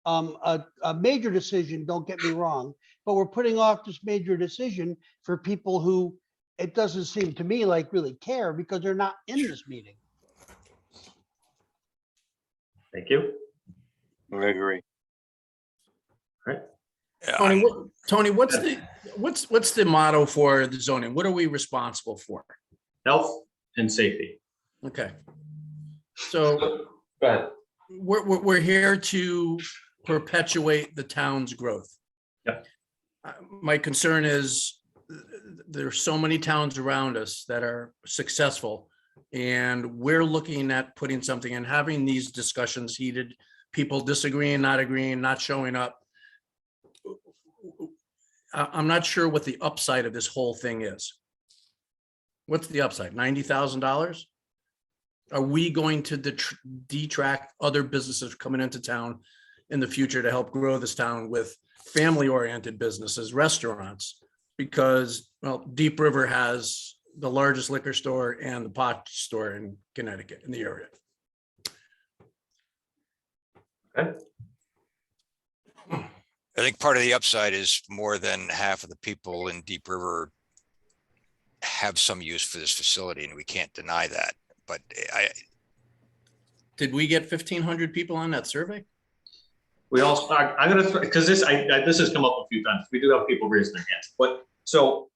a major decision, don't get me wrong, but we're putting off this major decision for people who, it doesn't seem to me like really care because they're not in this meeting. Thank you. I agree. All right. Tony, what's the motto for the zoning? What are we responsible for? Health and safety. Okay. So Go ahead. we're here to perpetuate the town's growth. Yep. My concern is there's so many towns around us that are successful, and we're looking at putting something and having these discussions heated, people disagreeing, not agreeing, not showing up. I'm not sure what the upside of this whole thing is. What's the upside? $90,000? Are we going to detract other businesses coming into town in the future to help grow this town with family-oriented businesses, restaurants? Because, well, Deep River has the largest liquor store and the pot store in Connecticut, in the area. Okay. I think part of the upside is more than half of the people in Deep River have some use for this facility, and we can't deny that. But Did we get 1,500 people on that survey? We also, I'm gonna, because this has come up a few times. We do have people raising their hands. But so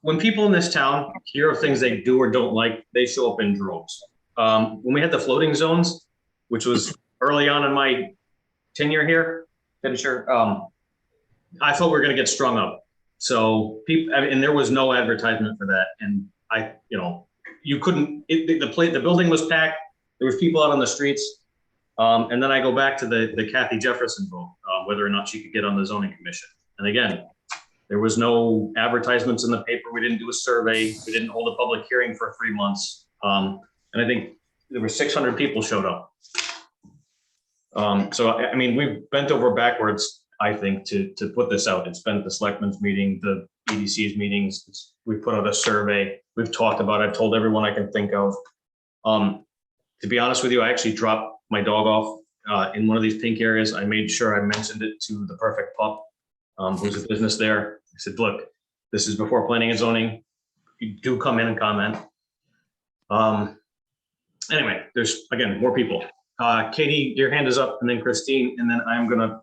when people in this town hear of things they do or don't like, they show up in droves. When we had the floating zones, which was early on in my tenure here, I thought we were gonna get strung up. So people, and there was no advertisement for that. And you couldn't, the building was packed. There was people out on the streets. And then I go back to the Kathy Jefferson vote, whether or not she could get on the zoning commission. And again, There was no advertisements in the paper. We didn't do a survey. We didn't hold a public hearing for 3 months. And I think there were 600 people showed up. So, I mean, we've bent over backwards, I think, to put this out. It's been the selectmen's meeting, the EDC's meetings. We put out a survey. We've talked about it. I've told everyone I can think of. To be honest with you, I actually dropped my dog off in one of these pink areas. I made sure I mentioned it to the Perfect Pup, who's a business there. I said, look, this is before planning and zoning. You do come in and comment. Anyway, there's, again, more people. Katie, your hand is up, and then Christine, and then I'm gonna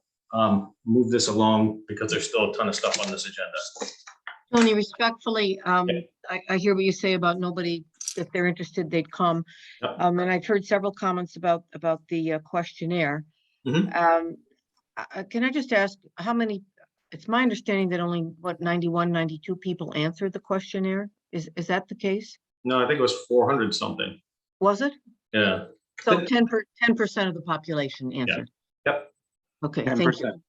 move this along because there's still a ton of stuff on this agenda. Tony, respectfully, I hear what you say about nobody, if they're interested, they'd come. Yep. And I've heard several comments about the questionnaire. Mhm. Can I just ask how many, it's my understanding that only, what, 91, 92 people answered the questionnaire? Is that the case? No, I think it was 400 something. Was it? Yeah. So 10% of the population answered? Yep. Okay, thank you. 10%.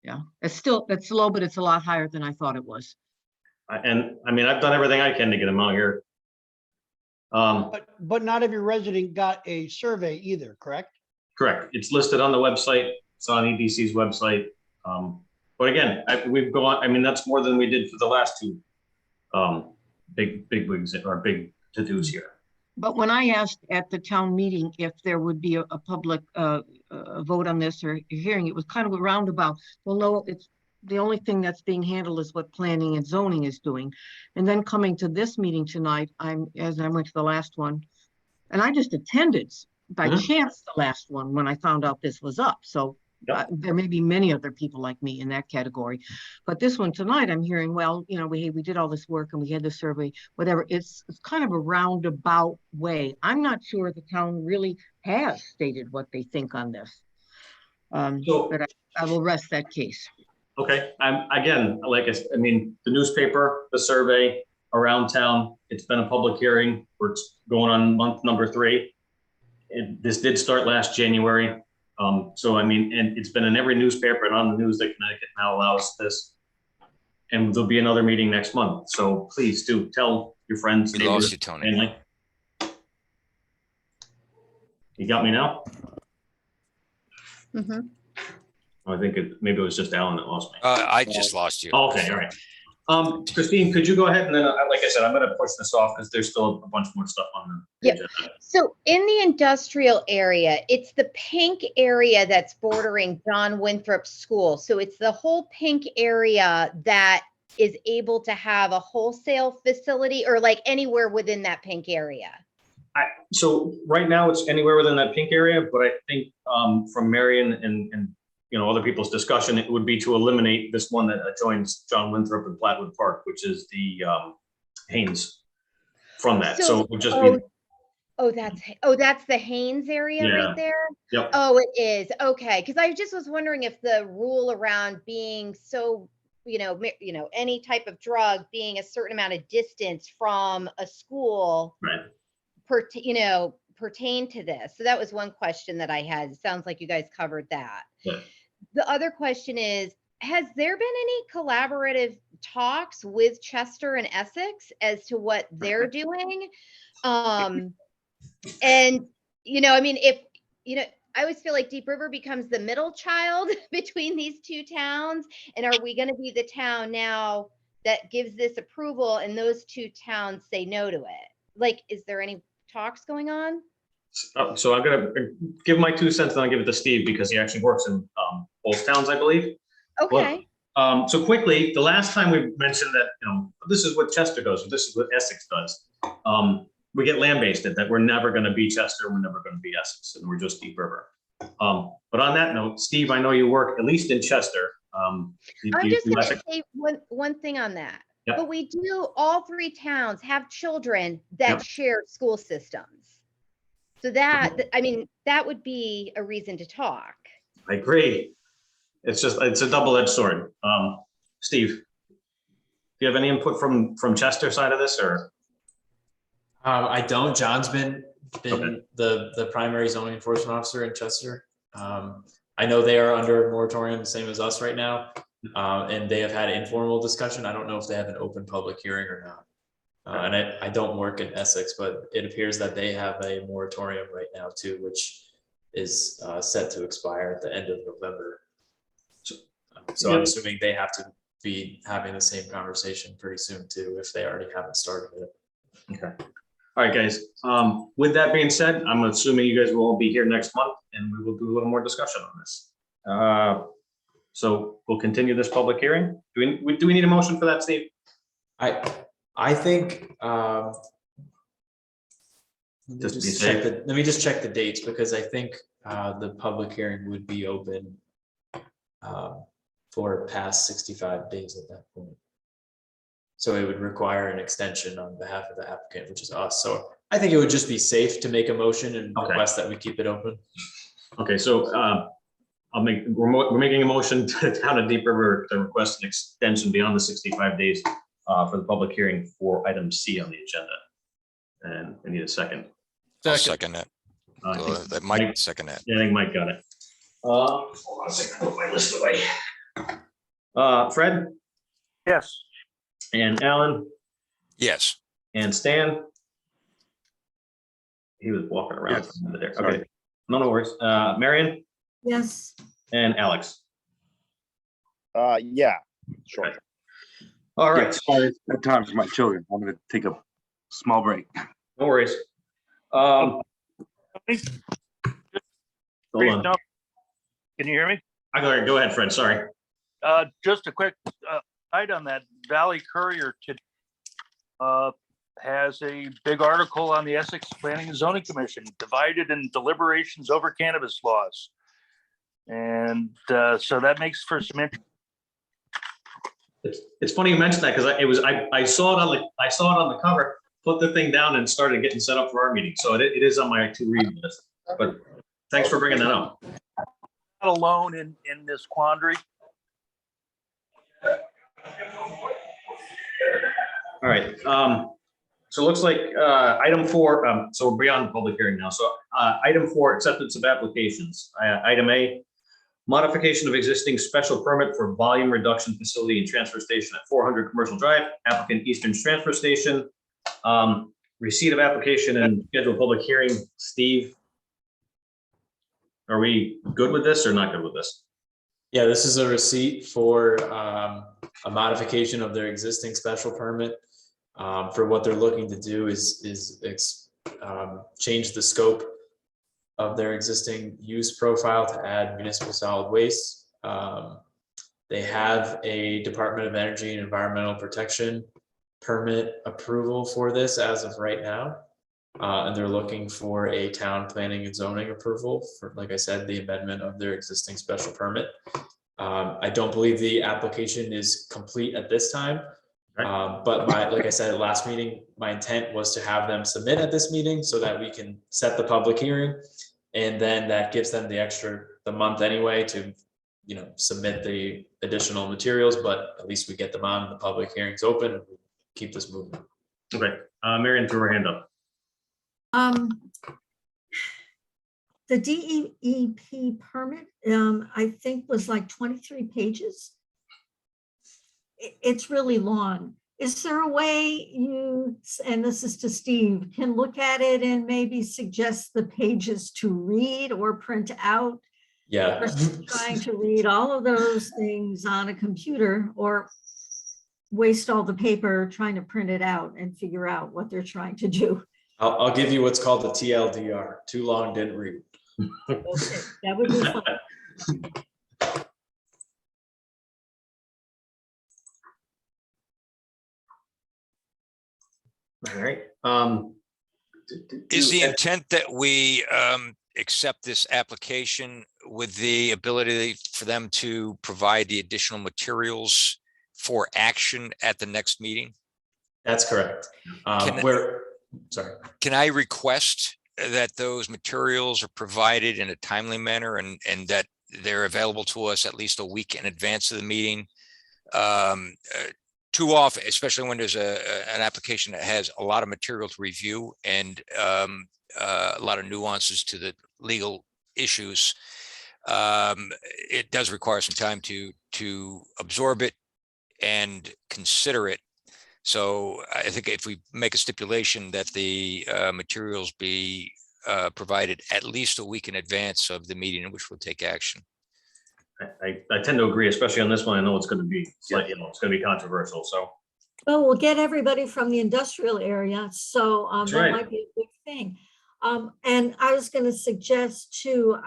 Yeah, it's low, but it's a lot higher than I thought it was. And I mean, I've done everything I can to get them out here. But not every resident got a survey either, correct? Correct. It's listed on the website. It's on EDC's website. But again, we've gone, I mean, that's more than we did for the last two big wigs or big to-dos here. But when I asked at the town meeting if there would be a public vote on this or hearing, it was kind of a roundabout. Well, no, it's the only thing that's being handled is what planning and zoning is doing. And then coming to this meeting tonight, as I went to the last one, and I just attended by chance the last one when I found out this was up. So there may be many other people like me in that category, but this one tonight, I'm hearing, well, you know, we did all this work and we had the survey, whatever. It's kind of a roundabout way. I'm not sure the town really has stated what they think on this. But I will rest that case. Okay, again, like I mean, the newspaper, the survey around town, it's been a public hearing. We're going on month number 3. This did start last January. So, I mean, and it's been in every newspaper and on the news that Connecticut now allows this. And there'll be another meeting next month. So please do tell your friends. We lost you, Tony. Family. You got me now? Mhm. I think maybe it was just Alan that lost me. I just lost you. Oh, okay, all right. Christine, could you go ahead and then, like I said, I'm going to push this off because there's still a bunch more stuff on the Yep. agenda. So in the industrial area, it's the pink area that's bordering John Winthrop School. So it's the whole pink area that is able to have a wholesale facility or like anywhere within that pink area. So right now it's anywhere within that pink area, but I think from Marion and you know, other people's discussion, it would be to eliminate this one that joins John Winthrop and Platwood Park, which is the Haynes from that. So it would just be. That's the Haynes area right there? Yep. Oh, it is. Okay. Because I just was wondering if the rule around being so, you know, any type of drug being a certain amount of distance from a school, pertain to this. So that was one question that I had. It sounds like you guys covered that. Yeah. The other question is, has there been any collaborative talks with Chester and Essex as to what they're doing? And, you know, I mean, if, you know, I always feel like Deep River becomes the middle child between these two towns. And are we going to be the town now that gives this approval and those two towns say no to it? Like, is there any talks going on? So I'm going to give my 2 cents and I'll give it to Steve because he actually works in both towns, I believe. Okay. Well, so quickly, the last time we mentioned that, you know, this is what Chester does, or this is what Essex does. We get land-based that we're never going to be Chester, we're never going to be Essex, and we're just Deep River. But on that note, Steve, I know you work at least in Chester. I'm just going to say one thing on that. Yep. But we do, all 3 towns have children that share school systems. So that, I mean, that would be a reason to talk. I agree. It's a double-edged sword. Steve, do you have any input from Chester side of this, or? I don't. John's been the primary zoning enforcement officer in Chester. I know they are under a moratorium, the same as us right now. And they have had informal discussion. I don't know if they have an open public hearing or not. And I don't work in Essex, but it appears that they have a moratorium right now too, which is set to expire at the end of November. So I'm assuming they have to be having the same conversation pretty soon too, if they already haven't started it. Okay. All right, guys. With that being said, I'm assuming you guys will all be here next month and we will do a little more discussion on this. So we'll continue this public hearing. Do we need a motion for that, Steve? I think, Just to be let me just check the dates, because I think the public hearing would be open for past 65 days at that point. So it would require an extension on behalf of the applicant, which is us. So I think it would just be safe to make a motion and request that we keep it open. Okay, so we're making a motion to Town of Deep River to request an extension beyond the 65 days for the public hearing for item C on the agenda. And we need a second. I'll second that. That Mike second that. Yeah, I think Mike got it. Hold on a second, put my list away. Fred? Yes. And Alan? Yes. And Stan? He was walking around. Yes. from over there. Sorry. Okay, no worries. Marion Yes. and Alex. Yeah, sure. All Yeah, right, sorry, at times for my children. I'm gonna take a small break. no worries. Hold Brief on. note. Can you hear me? Go ahead, Fred, sorry. Just a quick item that Valley Courier today has a big article on the Essex Planning and Zoning Commission, divided in deliberations over cannabis laws. And so that makes for some interest. It's funny you mentioned that because I saw it on the cover, put the thing down and started getting set up for our meeting. So it is on my to read list. But thanks for bringing that up. Not alone in this quandary. All right. So it looks like item 4. So we're beyond public hearing now. So item 4, acceptance of applications. Item A, modification of existing special permit for volume reduction facility and transfer station at 400 Commercial Drive, applicant Eastern Transfer Station. Receipt of application and scheduled public hearing. Steve, are we good with this or not good with this? Yeah, this is a receipt for a modification of their existing special permit. For what they're looking to do is change the scope of their existing use profile to add municipal solid waste. They have a Department of Energy and Environmental Protection permit approval for this as of right now. And they're looking for a town planning and zoning approval for, like I said, the amendment of their existing special permit. I don't believe the application is complete at this time. But like I said, at last meeting, my intent was to have them submit at this meeting so that we can set the public hearing. And then that gives them the month anyway to, submit the additional materials, but at least we get them on, the public hearing's open, and we keep this moving. Okay, Marion threw her hand up. The DEP permit, I think was like 23 pages. It's really long. Is there a way you, and this is to Steve, can look at it and maybe suggest the pages to read or print out? Yeah. Versus trying to read all of those things on a computer or waste all the paper trying to print it out and figure out what they're trying to do. I'll give you what's called the TLDR. Too long, didn't read. Okay, that would be fun. All right. Is the intent that we accept this application with the ability for them to provide the additional materials for action at the next meeting? That's correct. Can I request that those materials are provided in a timely manner and that they're available to us at least a week in advance of the meeting? Too often, especially when there's an application that has a lot of material to review and a lot of nuances to the legal issues, it does require some time to absorb it and consider it. So I think if we make a stipulation that the materials be provided at least a week in advance of the meeting in which we'll take action. I tend to agree, especially on this one. I know it's going to be, it's like, it's going to be controversial, so. Well, we'll get everybody from the industrial area, so That's that right. might be a good thing. And I was going to suggest too,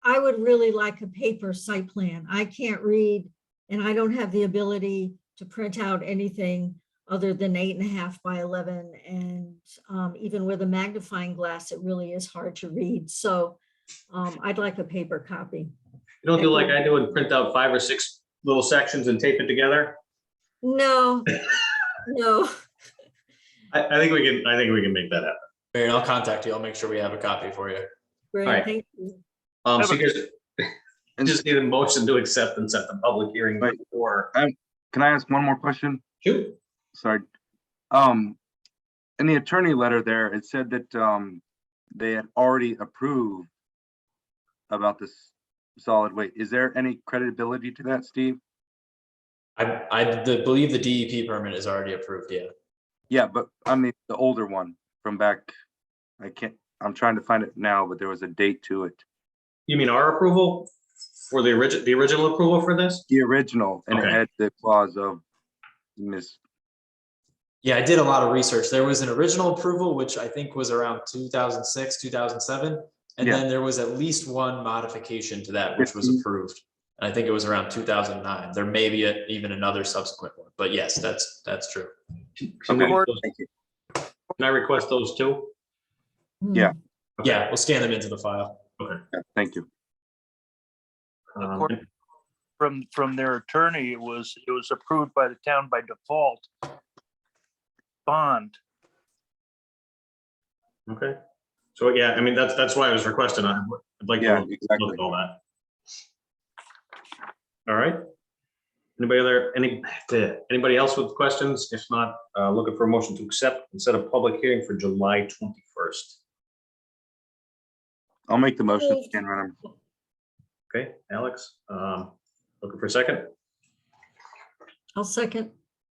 I would really like a paper site plan. I can't read and I don't have the ability to print out anything other than 8.5 by 11. And even with a magnifying glass, it really is hard to read. So I'd like a paper copy. You don't do like I do and print out 5 or 6 little sections and tape it together? No, no. I think we can make that happen. Marion, I'll contact you. I'll make sure we have a copy for you. Great, right. thank you. So you guys just need a motion to accept and set the public hearing before. Can I ask one more question? Shoot. Sorry. In the attorney letter there, it said that they had already approved about this solid waste. Is there any credibility to that, Steve? I believe the DEP permit is already approved, yeah. Yeah, but I mean, the older one from back, I'm trying to find it now, but there was a date to it. You mean our approval for the original approval for this? The original, and Okay. it had the clause of miss. Yeah, I did a lot of research. There was an original approval, which I think was around 2006, 2007. And Yeah. then there was at least one modification to that, which was approved. And I think it was around 2009. There may be even another subsequent one, but yes, that's true. Can I request those too? Yeah. Yeah, we'll scan them into the file. Okay. Yeah, thank you. From their attorney, it was approved by the town by default. Bond. Okay. So yeah, I mean, that's why I was requesting. I'd like Yeah, to exactly. look at all that. All right. Anybody else with questions? If not, looking for a motion to accept and set a public hearing for July 21st. I'll make the motion. Ken Renner. Okay, Alex, looking for a second. I'll second.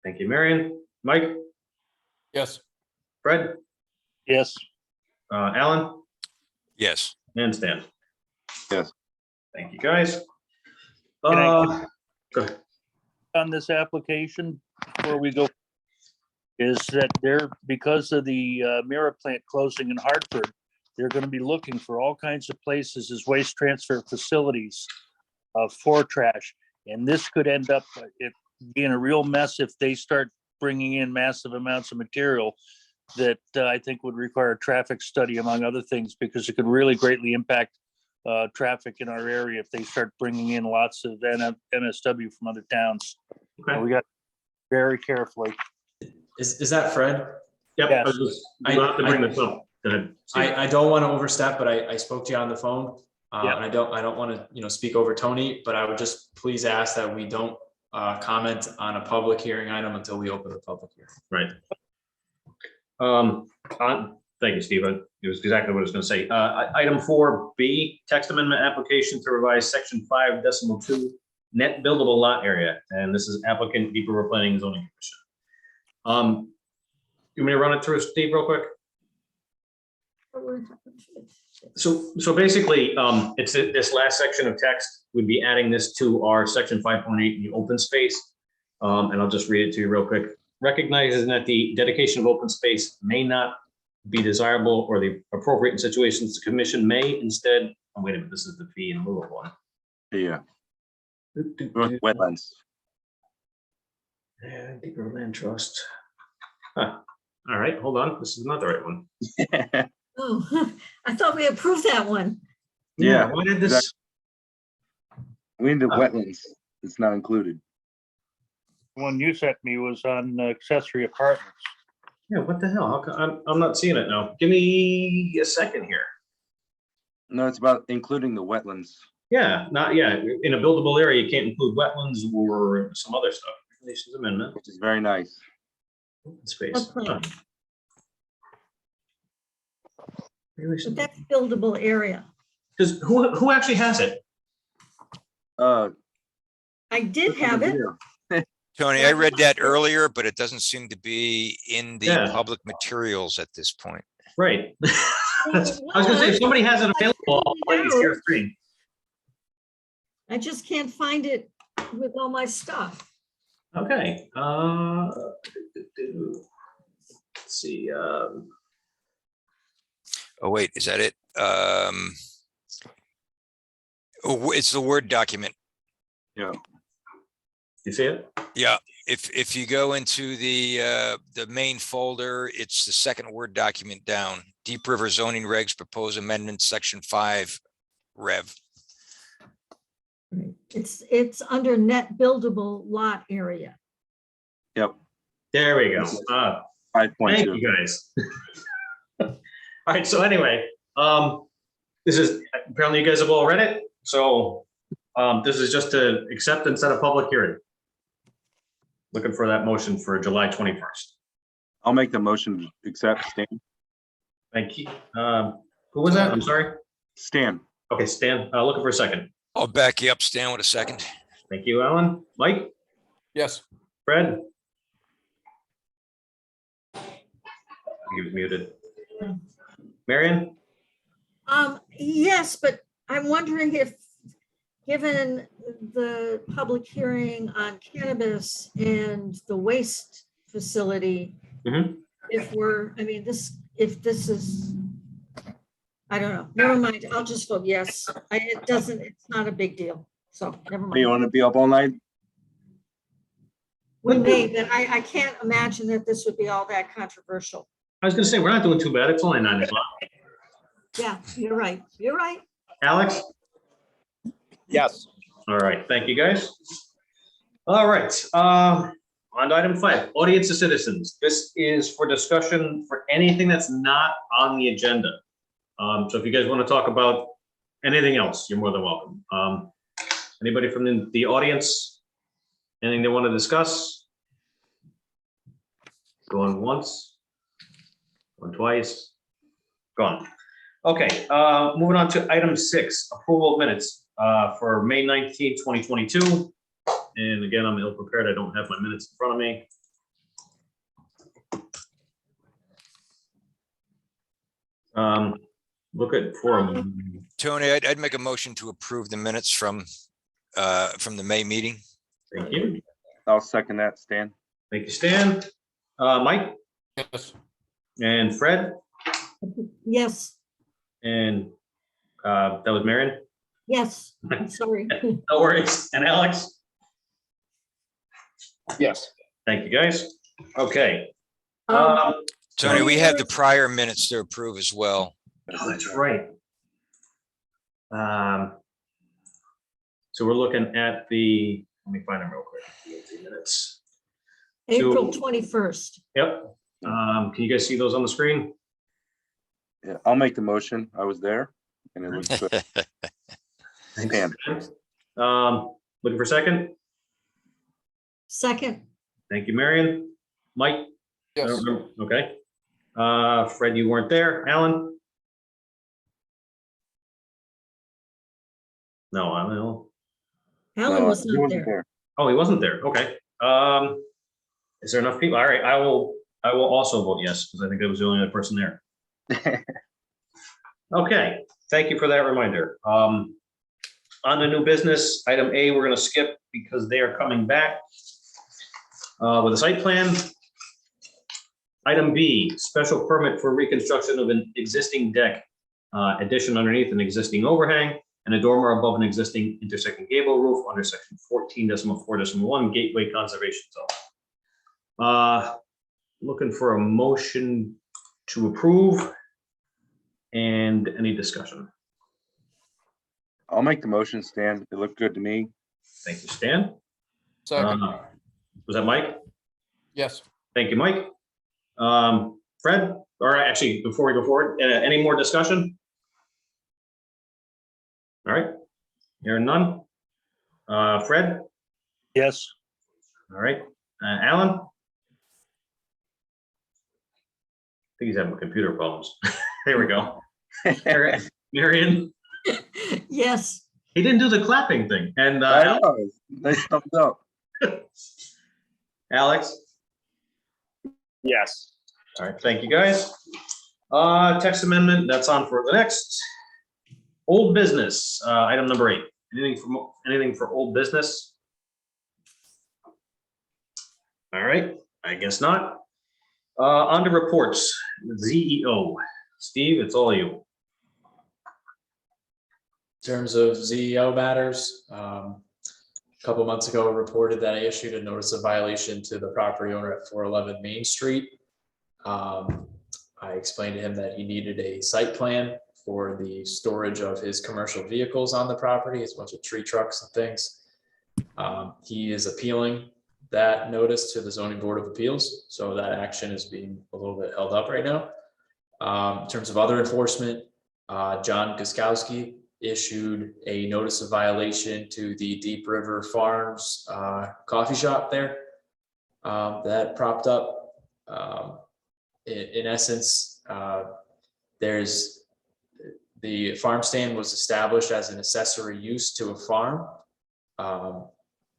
Thank you, Marion. Mike, Yes. Fred, Yes. Alan, Yes. and Stan. Yes. Thank you, guys. Can I- Go ahead. On this application, before we go, is that because of the Mira plant closing in Hartford, they're going to be looking for all kinds of places as waste transfer facilities for trash. And this could end up being a real mess if they start bringing in massive amounts of material that I think would require a traffic study, among other things, because it could really greatly impact traffic in our area if they start bringing in lots of MSW from other towns. Okay. So we got very carefully. Is that Fred? Yep. Yes. We'll have to bring this up. Go ahead. Steve. I don't want to overstep, but I spoke to you on the phone. Yeah. And I don't want to, speak over Tony, but I would just please ask that we don't comment on a public hearing item until we open the public hearing. Right. Thank you, Steve. It was exactly what I was going to say. Item 4B, text amendment application to revise section 5.2 net buildable lot area. And this is applicant Deep River Planning and Zoning Commission. You want me to run it through, Steve, real quick? So basically, it's this last section of text. We'd be adding this to our section 5.8 in the open space. And I'll just read it to you real quick. Recognizing that the dedication of open space may not be desirable or the appropriate in situations, the commission may instead, oh, wait a minute, this is the fee in lieu of one. Yeah. Wetlands. Yeah, Deep River Land Trust. Huh. All right, hold on. This is not the right one. Oh, I thought we approved that one. Yeah. Why did this? We need the wetlands. It's not included. One you sent me was on accessory apartments. Yeah, what the hell? How come I'm not seeing it now? Give me a second here. No, it's about including the wetlands. Yeah, in a buildable area, you can't include wetlands or some other stuff. Regulations amendment. Which is very nice. Open space. Okay. Huh. But that's buildable area. Who actually has it? I did have it. Tony, I read that earlier, but it doesn't seem to be in the Yeah. public materials at this point. Right. I was gonna say, if somebody has it available, I'll play it share screen. I just can't find it with all my stuff. Okay, let's see, Oh, wait, is that it? It's the Word document. Yeah. you see it? Yeah, if you go into the main folder, it's the second Word document down. Deep River zoning regs, proposed amendment, section 5, Rev. It's under net buildable lot area. Yep. There we go. Thank 5.2. you guys. All right, so anyway, this is, apparently you guys have all read it, so this is just to accept and set a public hearing. Looking for that motion for July 21st. I'll make the motion to accept. Stan. Thank you. Who was that? I'm sorry. Stan. Okay, Stan, looking for a second. I'll back you up, Stan, with a second. Thank you, Alan. Mike? Yes. Fred? He was muted. Marion? Yes, but I'm wondering if, given the public hearing on cannabis and the waste facility, if we're, I mean, if this is, I don't know, never mind, I'll just vote yes. It's not a big deal, so never mind. You want to be up all night? We may, but I can't imagine that this would be all that controversial. I was gonna say, we're not doing too bad. It's only 9 o'clock. Yeah, you're right. You're right. Alex? Yes. All right, thank you, guys. All right, on to item 5, audience of citizens. This is for discussion for anything that's not on the agenda. So if you guys want to talk about anything else, you're more than welcome. Anybody from the audience, anything they want to discuss? Going once, going twice, gone. Okay, moving on to item 6, approval of minutes for May 19, 2022. And again, I'm ill prepared. I don't have my minutes in front of me. Look at forum. Tony, I'd make a motion to approve the minutes from the May meeting. Thank you. I'll second that, Stan. Thank you, Stan. Mike? Yes. And Fred? Yes, And that was Marion? yes, I'm sorry. No worries. And Alex? Yes. Thank you, guys. Okay. Tony, we have the prior minutes to approve as well. Oh, that's right. So we're looking at the, let me find them real quick. 18 minutes. April 21st. Yep. Can you guys see those on the screen? Yeah, I'll make the motion. I was there and it looks good. Stan. Looking for a second? Second, Thank you, Marion. Mike? I Yes. don't remember. Okay. Fred, you weren't there. Alan? No, I don't know. Alan was he not wasn't there. Oh, he wasn't there. Okay. Is there enough people? All right, I will also vote yes, because I think I was the only other person there. Okay, thank you for that reminder. On the new business, item A, we're gonna skip because they are coming back with a site plan. Item B, special permit for reconstruction of an existing deck, addition underneath an existing overhang, and a dormer above an existing intersecting gable roof under section 14.4.1 Gateway Conservation Zone. Looking for a motion to approve and any discussion. I'll make the motion, Stan. It looked good to me. Thank you, Stan. Second. Was that Mike? Yes. Thank you, Mike. Fred, or actually, before we go forward, any more discussion? All right, hearing none. Fred? Yes. All right, Alan? I think he's having computer problems. There we go. Marion? Yes, He didn't do the clapping thing. And I know, nice thumbs up. Alex? Yes. All right, thank you, guys. Text amendment, that's on for the next. Old business, item number 8. Anything for old business? All right, I guess not. On to reports, ZEO. Steve, it's all you. In terms of ZEO matters, a couple months ago, I reported that I issued a notice of violation to the property owner at 411 Main Street. I explained to him that he needed a site plan for the storage of his commercial vehicles on the property, as a bunch of tree trucks and things. He is appealing that notice to the Zoning Board of Appeals, so that action is being a little bit held up right now. In terms of other enforcement, John Guskowski issued a notice of violation to the Deep River Farms coffee shop there that propped up. In essence, there's the farm stand was established as an accessory use to a farm.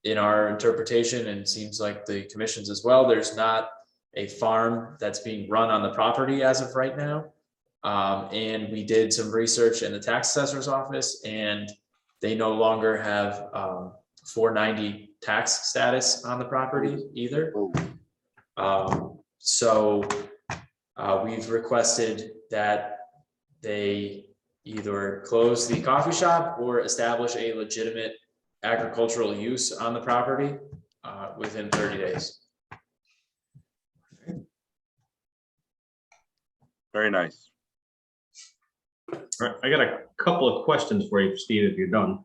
In our interpretation, and seems like the commission's as well, there's not a farm that's being run on the property as of right now. And we did some research in the tax assessor's office, and they no longer have 490 tax status on the property either. So we've requested that they either close the coffee shop or establish a legitimate agricultural use on the property within 30 days. Very nice. All right, I got a couple of questions for you, Steve, if you're done.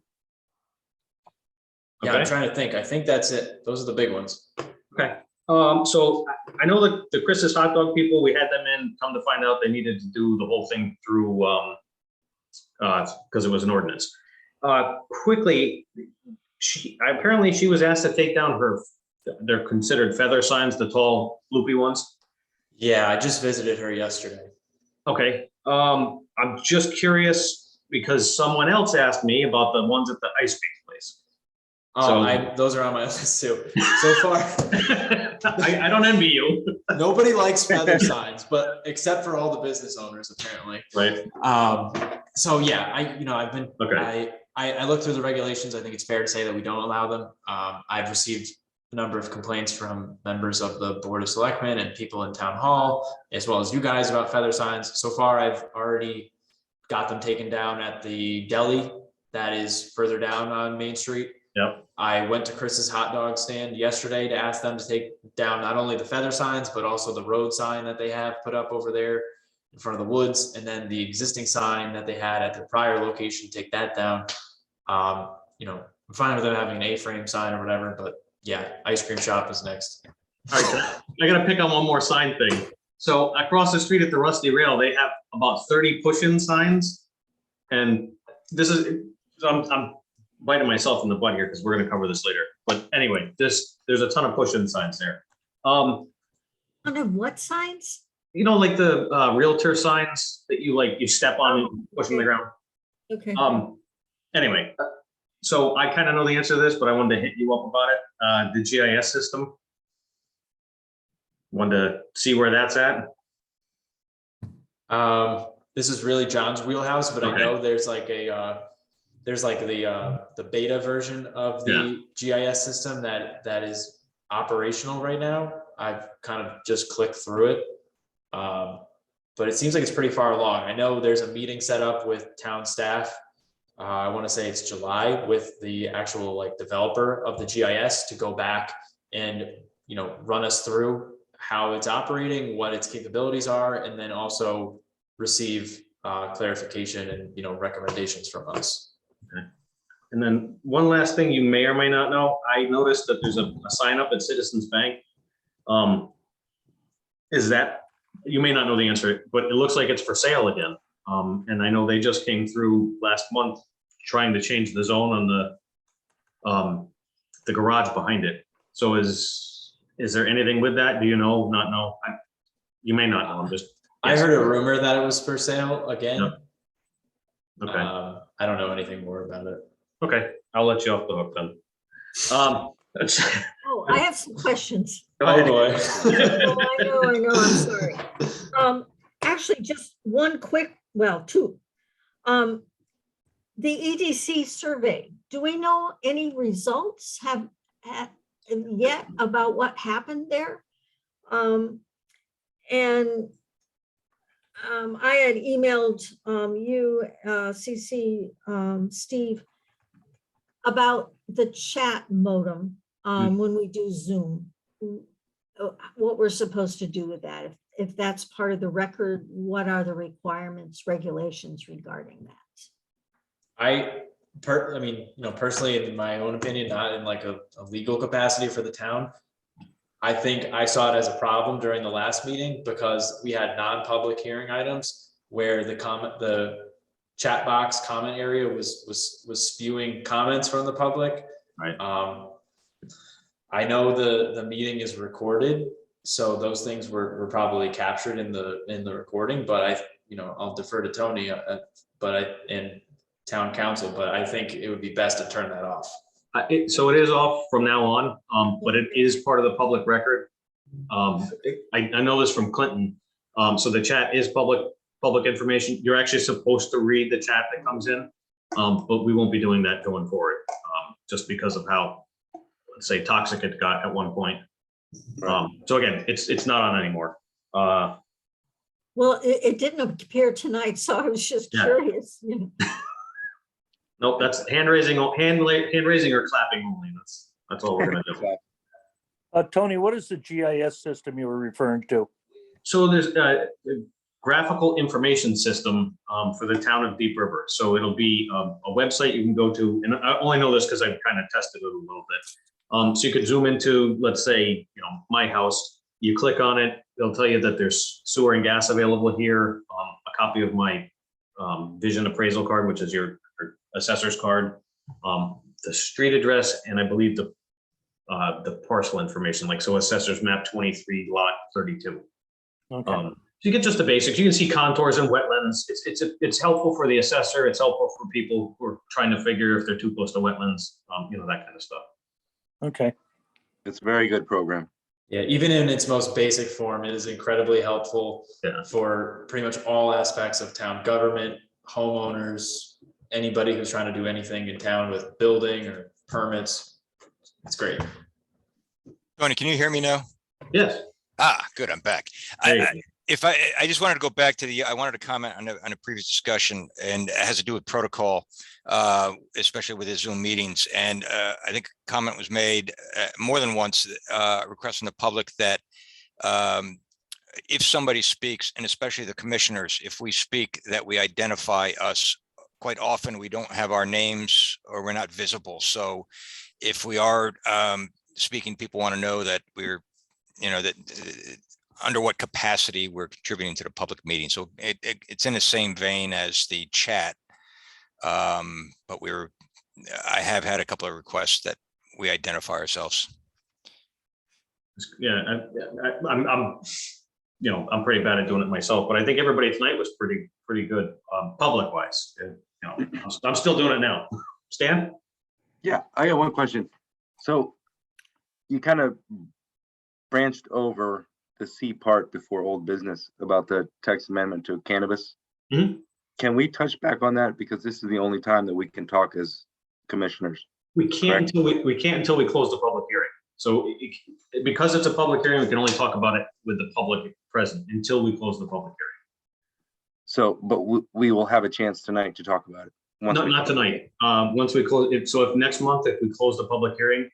Yeah, I'm trying to think. I think that's it. Those are the big ones. Okay. So I know that the Chris's Hot Dog people, we had them in, come to find out they needed to do the whole thing through, because it was an ordinance. Quickly, apparently she was asked to take down they're considered feather signs, the tall loopy ones. Yeah, I just visited her yesterday. Okay, I'm just curious because someone else asked me about the ones at the ice cream place. Oh, those are on my list too. So far, I don't envy you. Nobody likes feather signs, but except for all the business owners, apparently. Right. So yeah, I've been, okay. I looked through the regulations. I think it's fair to say that we don't allow them. I've received a number of complaints from members of the Board of Selectmen and people in town hall, as well as you guys, about feather signs. So far, I've already got them taken down at the deli that is further down on Main Street. Yep. I went to Chris's Hot Dog stand yesterday to ask them to take down not only the feather signs, but also the road sign that they have put up over there in front of the woods, and then the existing sign that they had at the prior location, take that down. I'm fine with them having an A-frame sign or whatever, but yeah, ice cream shop is next. All right, I gotta pick on one more sign thing. So across the street at the Rusty Rail, they have about 30 push-in signs. And this is, I'm biting myself in the butt here because we're gonna cover this later. But anyway, there's a ton of push-in signs there. Ton of what signs? Like the realtor signs that you step on and push in the ground. Okay. Anyway, so I kind of know the answer to this, but I wanted to hit you up about it. The GIS system. Wanted to see where that's at. This is really John's wheelhouse, but I know there's like the beta version of the GIS system that is operational right now. I've kind of just clicked through it. But it seems like it's pretty far along. I know there's a meeting set up with town staff. I want to say it's July, with the actual developer of the GIS to go back and run us through how it's operating, what its capabilities are, and then also receive clarification and recommendations from us. Okay. And then one last thing you may or may not know, I noticed that there's a sign up at Citizens Bank. Is that, you may not know the answer, but it looks like it's for sale again. And I know they just came through last month trying to change the zone on the garage behind it. So is there anything with that? Do you know, not know? You may not know. I'm just. I heard a rumor that it was for sale again. Yep. Okay. I don't know anything more about it. Okay, I'll let you off the hook then. That's- Oh, I have some questions. Go ahead. Oh, I know, I'm sorry. Actually, just one quick, well, two. The EDC survey, do we know any results yet about what happened there? And I had emailed you, CC, Steve, about the chat modem when we do Zoom. What we're supposed to do with that. If that's part of the record, what are the requirements, regulations regarding that? I mean, personally, in my own opinion, not in like a legal capacity for the town, I think I saw it as a problem during the last meeting because we had non-public hearing items where the chat box comment area was spewing comments from the public. Right. I know the meeting is recorded, so those things were probably captured in the recording, but I'll defer to Tony, and town council, but I think it would be best to turn that off. So it is off from now on, but it is part of the public record. I know this from Clinton. So the chat is public information. You're actually supposed to read the chat that comes in, but we won't be doing that going forward, just because of how, let's say, toxic it got at one point. So again, it's not on anymore. Well, it didn't appear tonight, so I was just curious. Nope, that's hand raising or clapping only. That's all we're gonna do. Tony, what is the GIS system you were referring to? So there's a graphical information system for the town of Deep River. So it'll be a website you can go to, and I only know this because I've kind of tested it a little bit. So you could zoom into, let's say, my house. You click on it, they'll tell you that there's sewer and gas available here. A copy of my vision appraisal card, which is your assessor's card, the street address, and I believe the parcel information, like so assessor's map 23 lot 32. Okay. So you get just the basics. You can see contours and wetlands. It's helpful for the assessor. It's helpful for people who are trying to figure if they're too close to wetlands, that kind of stuff. Okay. It's a very good program. Yeah, even in its most basic form, it is incredibly helpful for pretty much all aspects of town government, homeowners, anybody who's trying to do anything in town with building or permits. It's great. Tony, can you hear me now? Yes. Good, I'm back. There you go. I just wanted to go back to I wanted to comment on a previous discussion, and it has to do with protocol, especially with the Zoom meetings. And I think a comment was made more than once, requesting the public that if somebody speaks, and especially the commissioners, if we speak, that we identify us. Quite often we don't have our names or we're not visible. So if we are speaking, people want to know that we're, that under what capacity we're contributing to the public meeting. So it's in the same vein as the chat. But I have had a couple of requests that we identify ourselves. Yeah, I'm pretty bad at doing it myself, but I think everybody tonight was pretty good, public wise. I'm still doing it now. Stan? Yeah, I got one question. So you kind of branched over the C part before old business about the text amendment to cannabis. Mhm. Can we touch back on that? Because this is the only time that we can talk as commissioners. We can't until we close the public hearing. So because it's a public hearing, we can only talk about it with the public present until we close the public hearing. So, but we will have a chance tonight to talk about it. Not tonight. Once we close it, so if next month, if we close the public hearing,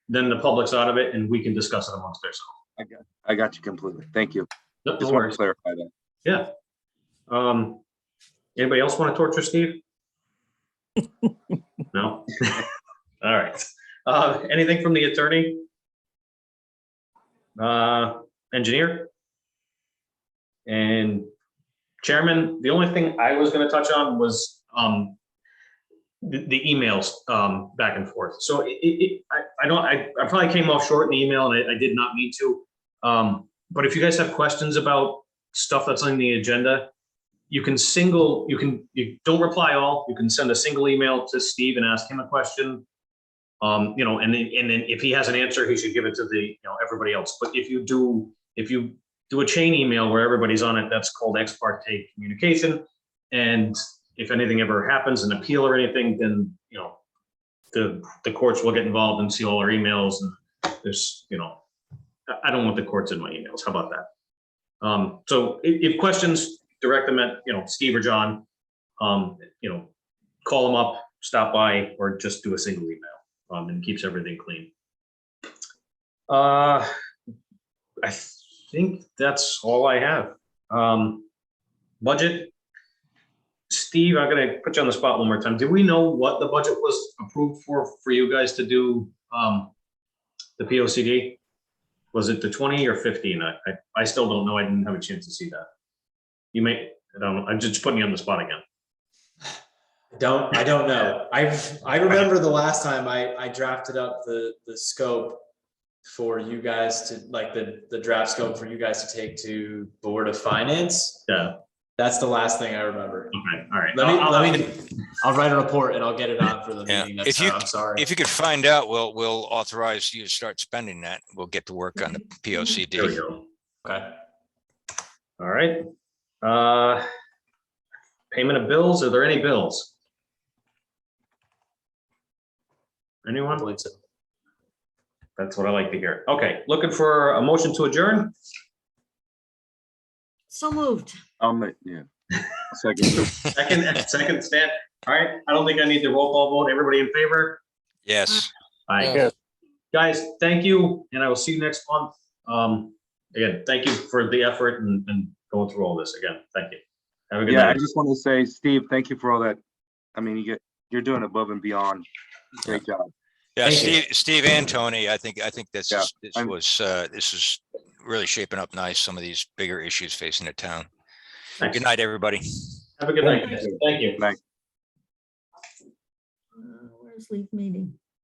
then the public's out of it and we can discuss it amongst ourselves. I got you completely. Thank you. No Just want worries. to clarify that. Yeah. Anybody else want to torture Steve? No? All right. Anything from the attorney? Engineer? And chairman, the only thing I was going to touch on was the emails back and forth. So I probably came off short in the email, and I did not mean to. But if you guys have questions about stuff that's on the agenda, you don't reply all, you can send a single email to Steve and ask him a question. You know, and then if he has an answer, he should give it to everybody else. But if you do a chain email where everybody's on it, that's called ex parte communication. And if anything ever happens, an appeal or anything, then, the courts will get involved and see all our emails. And there's, I don't want the courts in my emails. How about that? So if questions, direct them at, Steve or John, call them up, stop by, or just do a single email. And keeps everything clean. I think that's all I have. Budget. Steve, I'm gonna put you on the spot one more time. Do we know what the budget was approved for you guys to do the POCD? Was it the 20 or 15? I still don't know. I didn't have a chance to see that. You may, I don't know. I'm just putting you on the spot again. I don't know. I remember the last time I drafted up the scope for you guys to, like, the draft scope for you guys to take to Board of Finance. Yeah. That's the last thing I remember. Okay, all right. I'll write a report and I'll get it on for the meeting next time. I'm sorry. If you could find out, we'll authorize you to start spending that. We'll get to work on the There we POCD. go. Okay. All right. Payment of bills. Are there any bills? Anyone? I believe so. That's what I like to hear. Okay, looking for a motion to adjourn? So moved. Second. Second, Stan. All right, I don't think I need the roll call vote. Everybody in favor? Yes. Aye. Yes. Guys, thank you, and I will see you next month. Again, thank you for the effort and going through all this again. Thank you. Have a good Yeah, I night. just want to say, Steve, thank you for all that. I mean, you're doing above and beyond. Great job. Yeah, Thank you. Steve and Tony, I think this Yeah, this is really shaping up nice, some of these bigger issues facing the town. Thanks. Good night, everybody. Have a good night. Guys. Thank you. Night. Where's leave meeting?